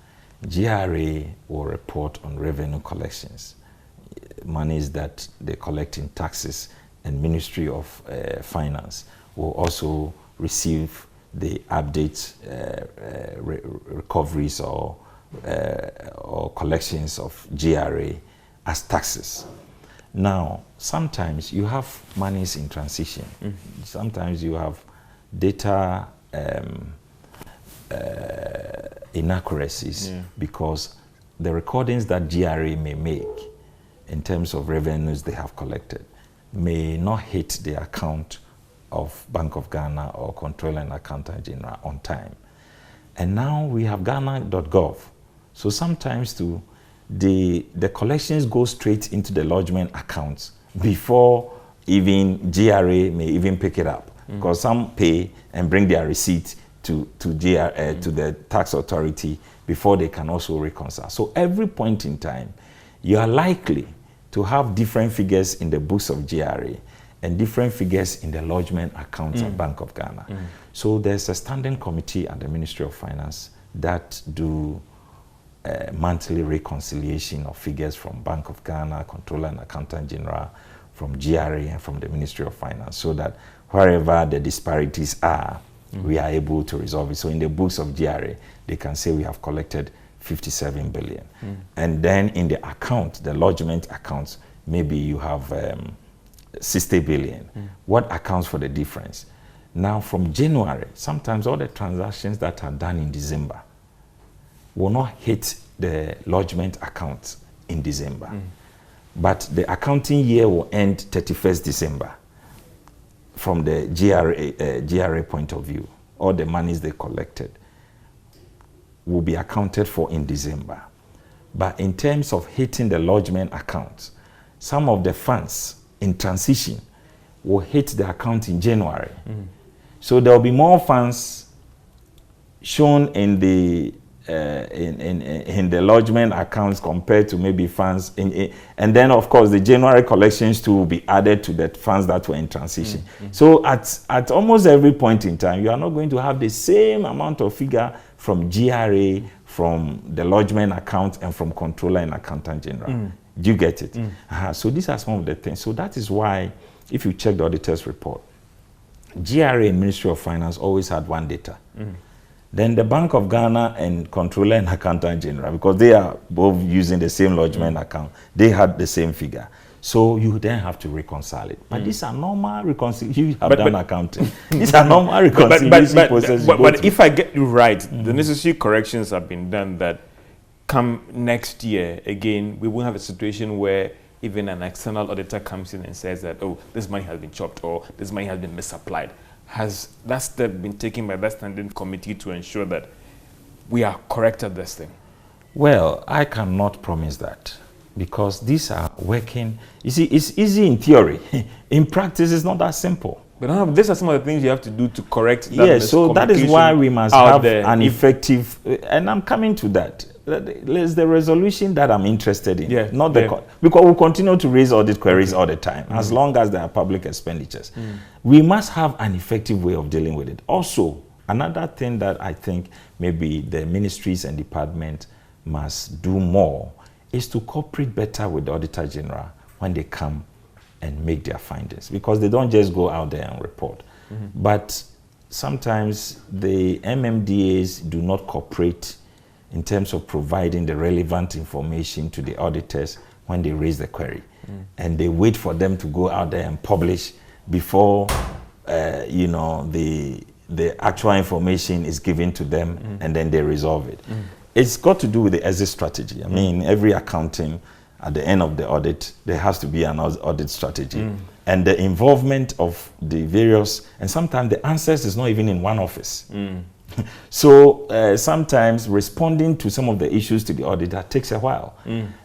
GRA will report on revenue collections, monies that they collect in taxes, and Ministry of Finance will also receive the updates, recoveries or collections of GRA as taxes. Now, sometimes you have monies in transition. Sometimes you have data inaccuracies because the recordings that GRA may make in terms of revenues they have collected may not hit the account of Bank of Ghana or Controller and Accountant General on time. And now we have Ghana.gov. So sometimes the collections go straight into the lodgement accounts before even GRA may even pick it up. Because some pay and bring their receipt to the tax authority before they can also reconcile. So every point in time, you are likely to have different figures in the books of GRA and different figures in the lodgement accounts of Bank of Ghana. So there's a standing committee at the Ministry of Finance that do monthly reconciliation of figures from Bank of Ghana, Controller and Accountant General, from GRA and from the Ministry of Finance, so that wherever the disparities are, we are able to resolve it. So in the books of GRA, they can say we have collected 57 billion. And then in the account, the lodgement accounts, maybe you have 60 billion. What accounts for the difference? Now from January, sometimes all the transactions that are done in December will not hit the lodgement account in December. But the accounting year will end 31st December. From the GRA point of view, all the monies they collected will be accounted for in December. But in terms of hitting the lodgement accounts, some of the funds in transition will hit the account in January. So there will be more funds shown in the lodgement accounts compared to maybe funds and then of course the January collections too will be added to the funds that were in transition. So at almost every point in time, you are not going to have the same amount of figure from GRA, from the lodgement account, and from Controller and Accountant General. Do you get it? So these are some of the things. So that is why, if you check the auditor's report, GRA and Ministry of Finance always had one data. Then the Bank of Ghana and Controller and Accountant General, because they are both using the same lodgement account, they had the same figure. So you then have to reconcile it. But these are normal reconciliation. You have done accounting. These are normal reconciliation processes. But if I get you right, the necessary corrections have been done that come next year, again, we won't have a situation where even an external auditor comes in and says that, oh, this money has been chopped or this money has been misapplied. Has that step been taken by that standing committee to ensure that we are correct at this thing? Well, I cannot promise that, because these are working. You see, it's easy in theory. In practice, it's not that simple. But these are some of the things you have to do to correct that. Yes, so that is why we must have an effective, and I'm coming to that. There's the resolution that I'm interested in, not the because we'll continue to raise audit queries all the time, as long as there are public expenditures. We must have an effective way of dealing with it. Also, another thing that I think maybe the ministries and departments must do more is to cooperate better with the Auditor General when they come and make their findings, because they don't just go out there and report. But sometimes the MMDAs do not cooperate in terms of providing the relevant information to the auditors when they raise the query. And they wait for them to go out there and publish before you know, the actual information is given to them, and then they resolve it. It's got to do with the exit strategy. I mean, every accounting, at the end of the audit, there has to be an audit strategy. And the involvement of the various, and sometimes the answers is not even in one office. So sometimes responding to some of the issues to the auditor takes a while.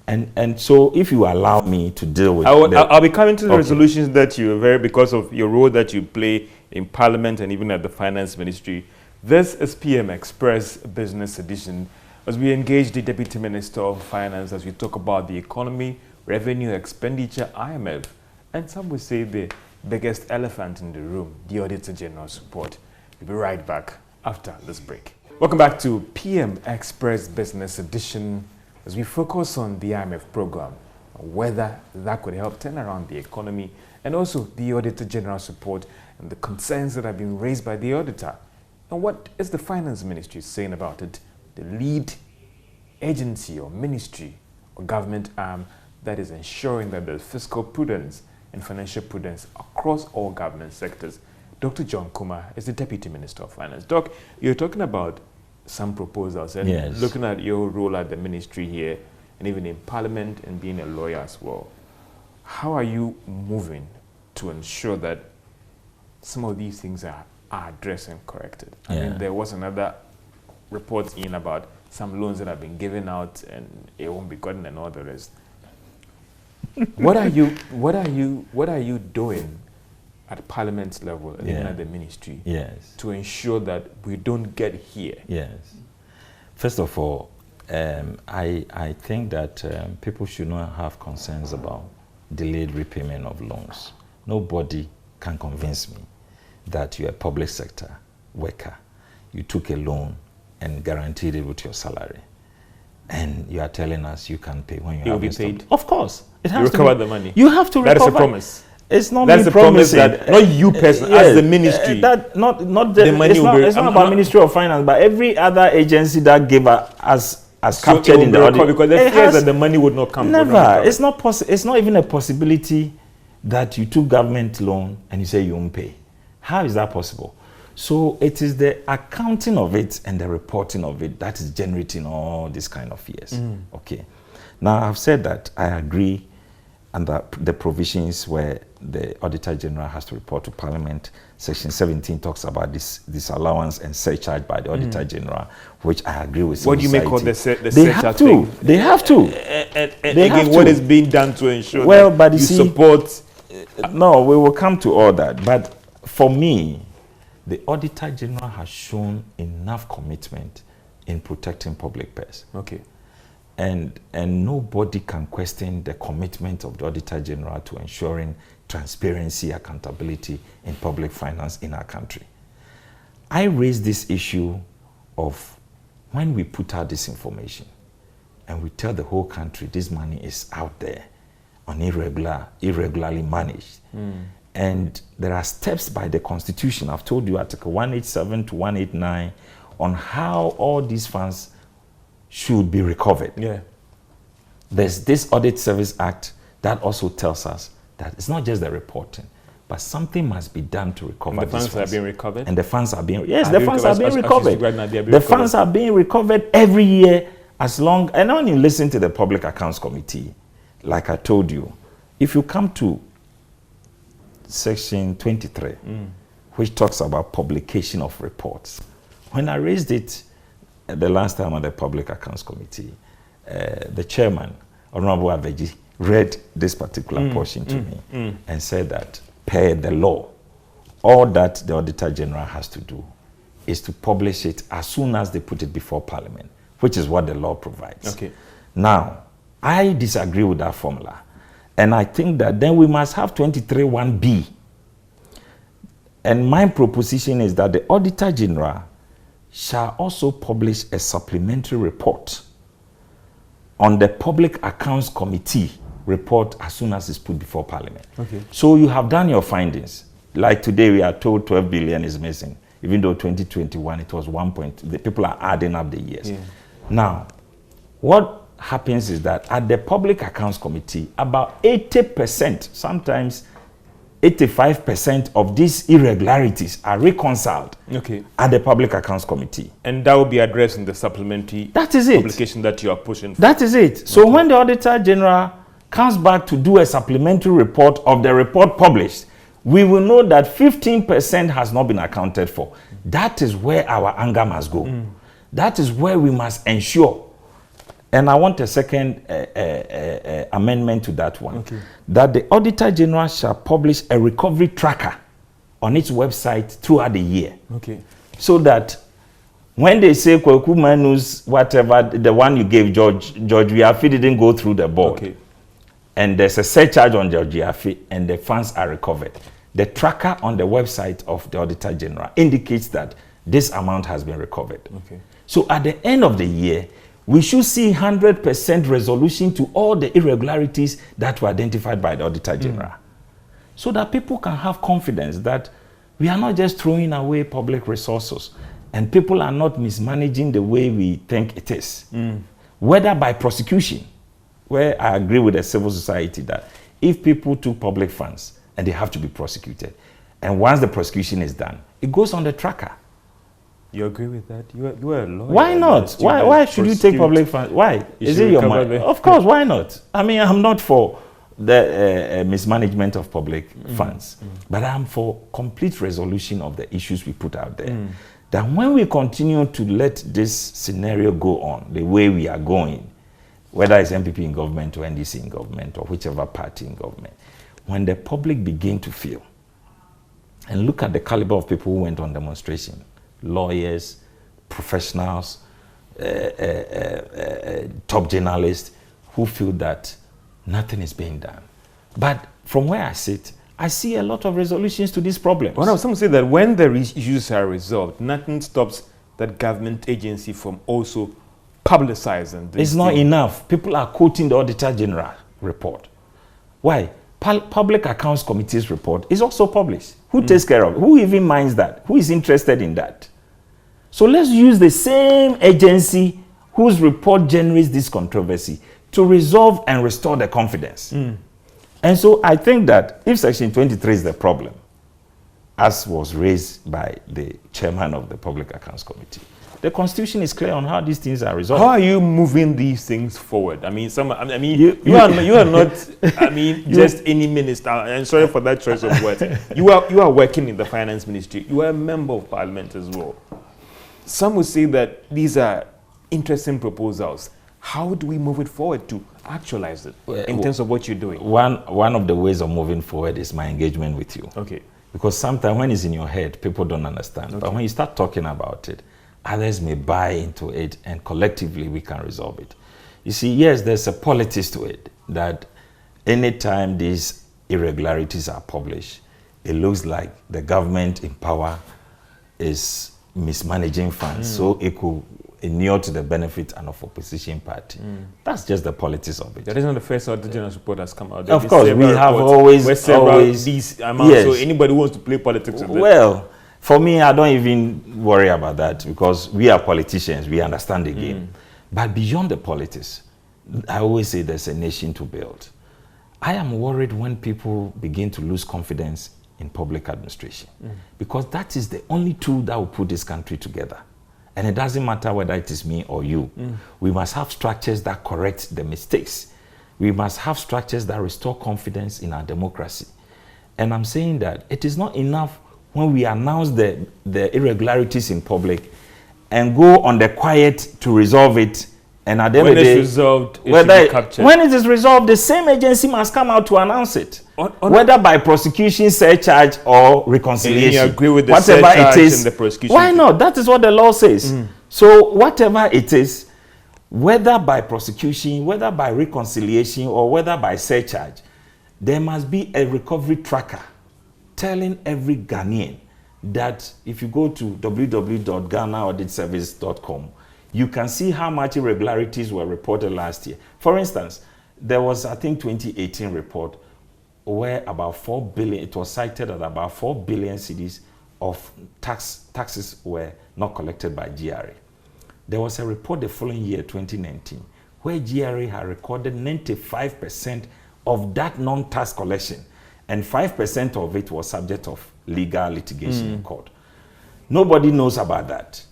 And so if you allow me to deal with I'll be coming to the resolutions that you are because of your role that you play in Parliament and even at the Finance Ministry. This is PM Express Business Edition, as we engage the Deputy Minister of Finance as we talk about the economy, revenue, expenditure, IMF, and some would say the biggest elephant in the room, the Auditor General's report. We'll be right back after this break. Welcome back to PM Express Business Edition, as we focus on the IMF program, whether that could help turn around the economy, and also the Auditor General's report and the concerns that have been raised by the auditor. And what is the Finance Ministry saying about it? The lead agency or ministry or government arm that is ensuring that there's fiscal prudence and financial prudence across all government sectors. Dr. John Kumar is the Deputy Minister of Finance. Doc, you're talking about some proposals and looking at your role at the ministry here and even in Parliament and being a lawyer as well. How are you moving to ensure that some of these things are addressed and corrected? I mean, there was another report in about some loans that have been given out and it won't be gotten and all the rest. What are you doing at Parliament level and even at the ministry to ensure that we don't get here? First of all, I think that people should not have concerns about delayed repayment of loans. Nobody can convince me that you're a public sector worker. You took a loan and guaranteed it with your salary, and you are telling us you can pay when you have be paid. Of course, it has you to recover the money. You have to recover. That is a promise. It's not that's me a promise promising. That not you personally, as the ministry. That not the money. It's not about Ministry of Finance, but every other agency that gave us as captured in the audit. Because the fear is that the money would not come. Never. It's not possible. It's not even a possibility that you took government loan and you say you won't pay. How is that possible? So it is the accounting of it and the reporting of it that is generating all these kind of fears. Okay. Now I've said that I agree under the provisions where the Auditor General has to report to Parliament. Section 17 talks about this allowance and surcharge by the Auditor General, which I agree with. What do you make of the surcharge thing? They have to. And again, what is being done to ensure but you see, support? No, we will come to all that. But for me, the Auditor General has shown enough commitment in protecting public purse. Okay. And nobody can question the commitment of the Auditor General to ensuring transparency, accountability in public finance in our country. I raised this issue of when we put out this information and we tell the whole country this money is out there on irregularly managed. And there are steps by the Constitution. I've told you Article 187 to 189 on how all these funds should be recovered. There's this Audit Service Act that also tells us that it's not just the reporting, but something must be done to recover. And the funds are being recovered? And the funds are being, yes, the funds are being recovered. The funds are being recovered every year as long, and when you listen to the Public Accounts Committee, like I told you, if you come to section 23, which talks about publication of reports, when I raised it the last time at the Public Accounts Committee, the chairman, Honorable Aveji, read this particular portion to me and said that per the law, all that the Auditor General has to do is to publish it as soon as they put it before Parliament, which is what the law provides. Okay. Now, I disagree with that formula. And I think that then we must have 23(1)(b). And my proposition is that the Auditor General shall also publish a supplementary report on the Public Accounts Committee report as soon as it's put before Parliament. Okay. So you have done your findings. Like today we are told 12 billion is missing, even though 2021 it was 1 point. The people are adding up the years. Yeah. Now, what happens is that at the Public Accounts Committee, about 80%, sometimes 85% of these irregularities are reconciled at the Public Accounts Committee. And that will be addressed in the supplementary publication that you are pushing for. That is it. So when the Auditor General comes back to do a supplementary report of the report published, we will know that 15% has not been accounted for. That is where our anger must go. That is where we must ensure. And I want a second amendment to that one. That the Auditor General shall publish a recovery tracker on its website throughout the year. So that when they say Kweku Manu's whatever, the one you gave George Wiafe didn't go through the board. And there's a surcharge on George Wiafe and the funds are recovered. The tracker on the website of the Auditor General indicates that this amount has been recovered. So at the end of the year, we should see 100% resolution to all the irregularities that were identified by the Auditor General. So that people can have confidence that we are not just throwing away public resources and people are not mismanaging the way we think it is. Whether by prosecution, where I agree with the civil society that if people took public funds and they have to be prosecuted, and once the prosecution is done, it goes on the tracker. You agree with that? You are a lawyer. Why not? Why should you take public funds? Why? Is it your money? Of course, why not? I mean, I'm not for the mismanagement of public funds, but I'm for complete resolution of the issues we put out there. That when we continue to let this scenario go on the way we are going, whether it's MPP in government or NDC in government or whichever party in government, when the public begin to feel and look at the caliber of people who went on demonstration, lawyers, professionals, top journalists who feel that nothing is being done. But from where I sit, I see a lot of resolutions to these problems. Well, now, some say that when the issues are resolved, nothing stops that government agency from also publicizing this. It's not enough. People are quoting the Auditor General report. Why? Public Accounts Committee's report is also published. Who takes care of it? Who even minds that? Who is interested in that? So let's use the same agency whose report generates this controversy to resolve and restore the confidence. And so I think that if Section 23 is the problem, as was raised by the chairman of the Public Accounts Committee, the Constitution is clear on how these things are resolved. How are you moving these things forward? I mean, you are not. I mean, just any minister. I'm sorry for that choice of words. You are working in the finance ministry. You are a member of parliament as well. Some would say that these are interesting proposals. How do we move it forward to actualize it in terms of what you're doing? One of the ways of moving forward is my engagement with you. Because sometimes when it's in your head, people don't understand. But when you start talking about it, others may buy into it, and collectively we can resolve it. You see, yes, there's a politics to it, that anytime these irregularities are published, it looks like the government in power is mismanaging funds, so it could inure to the benefit of opposition party. That's just the politics of it. That is not the first Auditor General's report that's come out. Of course, we have always these amounts. Yes. So anybody who wants to play politics with well, for me, I don't even worry about that because we are politicians. We understand the game. But beyond the politics, I always say there's a nation to build. I am worried when people begin to lose confidence in public administration, because that is the only tool that will put this country together. And it doesn't matter whether it is me or you. We must have structures that correct the mistakes. We must have structures that restore confidence in our democracy. And I'm saying that it is not enough when we announce the irregularities in public and go on the quiet to resolve it. And at the end of the day, resolved, it should be captured. When it is resolved, the same agency must come out to announce it. Whether by prosecution, surcharge, or reconciliation. And you agree with the whatever surcharge it is, and the prosecution? Why not? That is what the law says. So whatever it is, whether by prosecution, whether by reconciliation, or whether by surcharge, there must be a recovery tracker telling every Ghanaian that if you go to www.ghanaAuditService.com, you can see how much irregularities were reported last year. For instance, there was, I think, 2018 report where about 4 billion, it was cited that about 4 billion cedis of taxes were not collected by GRA. There was a report the following year, 2019, where GRA had recorded 95% of that non-tax collection, and 5% of it was subject of legal litigation in court. Nobody knows about that.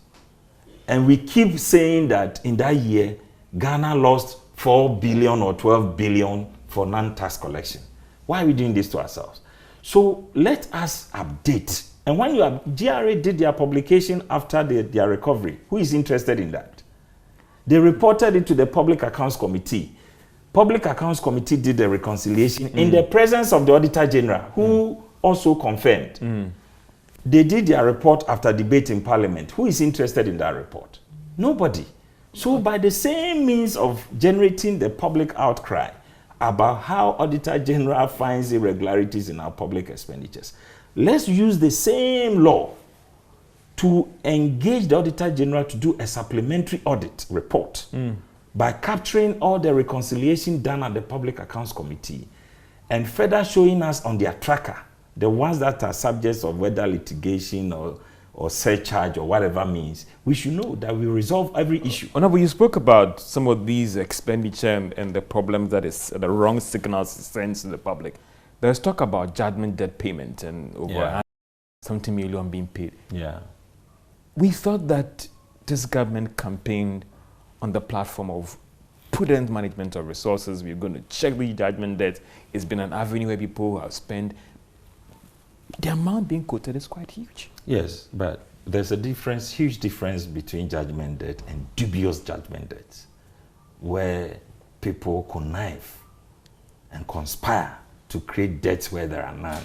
And we keep saying that in that year, Ghana lost 4 billion or 12 billion for non-tax collection. Why are we doing this to ourselves? So let us update. And when GRA did their publication after their recovery, who is interested in that? They reported it to the Public Accounts Committee. Public Accounts Committee did the reconciliation in the presence of the Auditor General, who also confirmed. They did their report after debate in Parliament. Who is interested in that report? Nobody. So by the same means of generating the public outcry about how Auditor General finds irregularities in our public expenditures, let's use the same law to engage the Auditor General to do a supplementary audit report by capturing all the reconciliation done at the Public Accounts Committee and further showing us on their tracker the ones that are subjects of whether litigation or surcharge or whatever means. We should know that we resolve every issue. Honorable, you spoke about some of these expenditure and the problems that is the wrong signals sent to the public. There's talk about judgment debt payment and over 70 million being paid. Yeah. We thought that this government campaigned on the platform of prudent management of resources. We're going to check the judgment debt. It's been an avenue where people have spent. The amount being quoted is quite huge. Yes, but there's a difference, huge difference between judgment debt and dubious judgment debts, where people connive and conspire to create debts where there are none.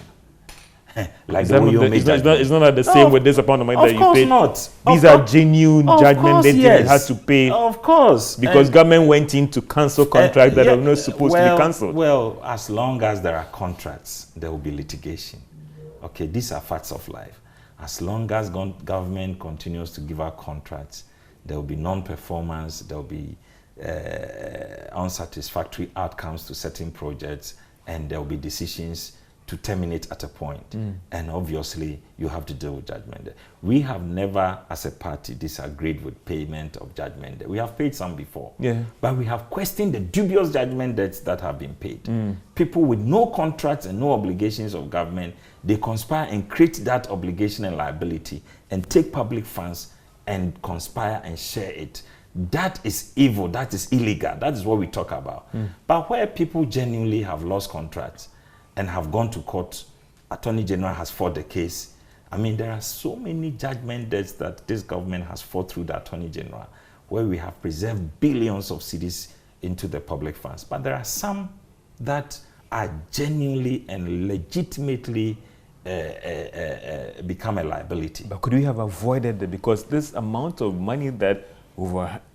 Like it's not the same with this amount of money that you pay. Of course not. These are genuine judgment debts that had to pay. Of course. Because government went in to cancel contracts that are not supposed to be cancelled. Well, as long as there are contracts, there will be litigation. Okay, these are facts of life. As long as government continues to give out contracts, there will be non-performance, there will be unsatisfactory outcomes to certain projects, and there will be decisions to terminate at a point. And obviously, you have to deal with judgment debt. We have never, as a party, disagreed with payment of judgment debt. We have paid some before. But we have questioned the dubious judgment debts that have been paid. People with no contracts and no obligations of government, they conspire and create that obligation and liability and take public funds and conspire and share it. That is evil. That is illegal. That is what we talk about. But where people genuinely have lost contracts and have gone to court, Attorney General has fought the case. I mean, there are so many judgment debts that this government has fought through the Attorney General, where we have preserved billions of cedis into the public funds. But there are some that are genuinely and legitimately become a liability. But could we have avoided it? Because this amount of money that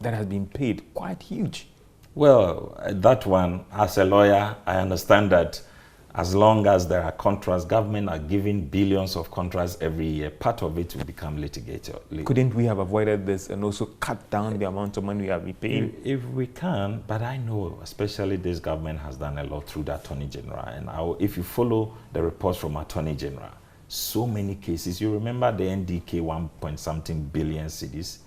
has been paid, quite huge. Well, that one, as a lawyer, I understand that as long as there are contracts, government are giving billions of contracts every year, part of it will become litigated. Couldn't we have avoided this and also cut down the amount of money we have been paying? If we can, but I know, especially this government has done a lot through the Attorney General. And if you follow the reports from Attorney General, so many cases. You remember the NDK 1.something billion cedis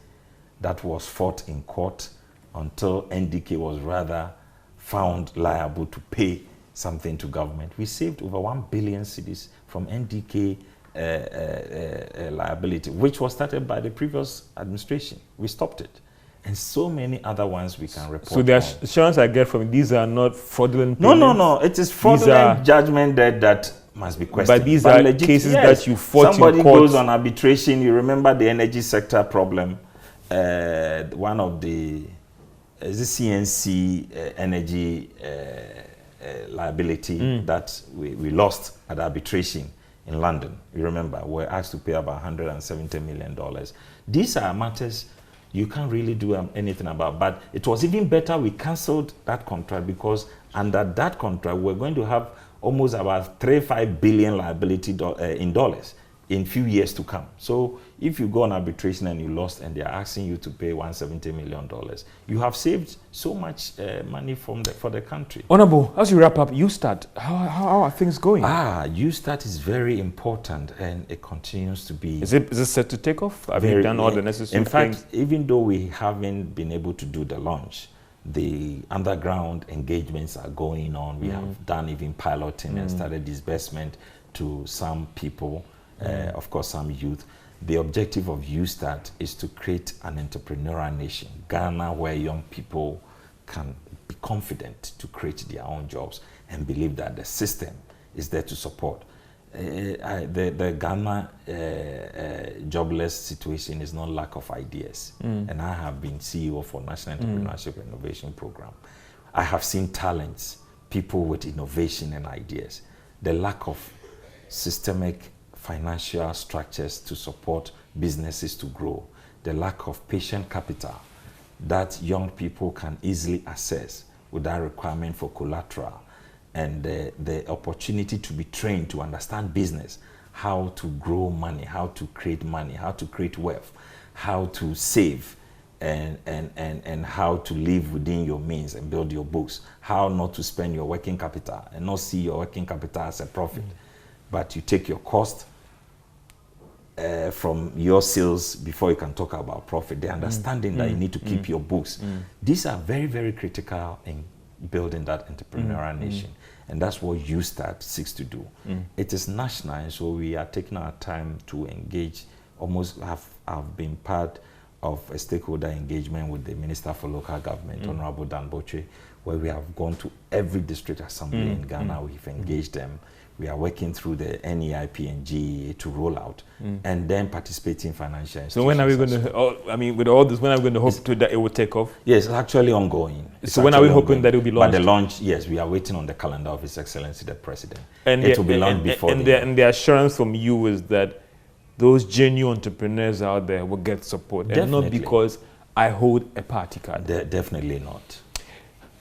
that was fought in court until NDK was rather found liable to pay something to government. We saved over 1 billion cedis from NDK liability, which was started by the previous administration. We stopped it. And so many other ones we can report. So the assurance I get from these are not fraudulent payments? No. No. It is fraudulent judgment that must be questioned. But these are cases that you fought in court. Somebody goes on arbitration. You remember the energy sector problem. One of the CNC energy liability that we lost at arbitration in London. You remember, we were asked to pay about $170 million. These are matters you can't really do anything about. But it was even better we cancelled that contract, because under that contract, we're going to have almost about $35 billion liability in dollars in few years to come. So if you go on arbitration and you lost and they're asking you to pay $170 million, you have saved so much money for the country. Honorable, as you wrap up, YouStart, how are things going? YouStart is very important, and it continues to be. Is it set to take off? Have you done all the necessary things? In fact, even though we haven't been able to do the launch, the underground engagements are going on. We have done even piloting and started disbursement to some people, of course some youth. The objective of YouStart is to create an entrepreneurial nation, Ghana, where young people can be confident to create their own jobs and believe that the system is there to support. The Ghana jobless situation is not lack of ideas. And I have been CEO for National Entrepreneurship and Innovation Program. I have seen talents, people with innovation and ideas. The lack of systemic financial structures to support businesses to grow. The lack of patient capital that young people can easily access without requirement for collateral. And the opportunity to be trained to understand business, how to grow money, how to create wealth, how to save, and how to live within your means and build your books, how not to spend your working capital and not see your working capital as a profit, but you take your cost from your sales before you can talk about profit. The understanding that you need to keep your books. These are very, very critical in building that entrepreneurial nation. And that's what YouStart seeks to do. It is national, and so we are taking our time to engage. Almost have been part of a stakeholder engagement with the Minister for Local Government, Honorable Dan Boche, where we have gone to every district assembly in Ghana. We've engaged them. We are working through the NEIP and GEA to roll out, and then participating in financial institutions. So when are we going to, with all this, when are we going to hope that it will take off? Yes, it's actually ongoing. So when are we hoping that it will be launched? But the launch, yes, we are waiting on the calendar of His Excellency the President. And it will be launched before. And the assurance from you is that those genuine entrepreneurs out there will get support. Definitely. And not because I hold a party card. Definitely not.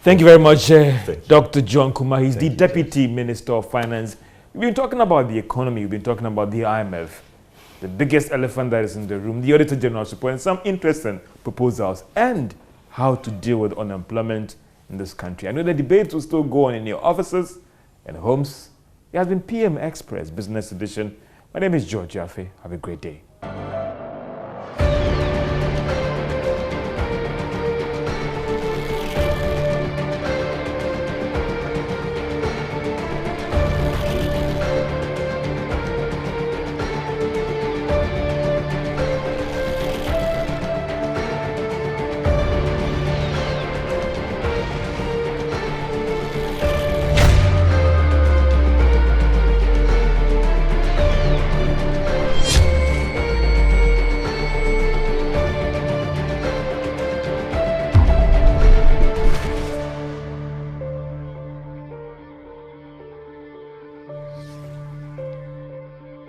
Thank you very much, Dr. John Kumah. He's the Deputy Minister of Finance. We've been talking about the economy. We've been talking about the IMF, the biggest elephant that is in the room, the Auditor General's report, and some interesting proposals, and how to deal with unemployment in this country. I know the debates will still go on in your offices and homes. It has been PM Express Business Edition. My name is George Wiafe. Have a great day.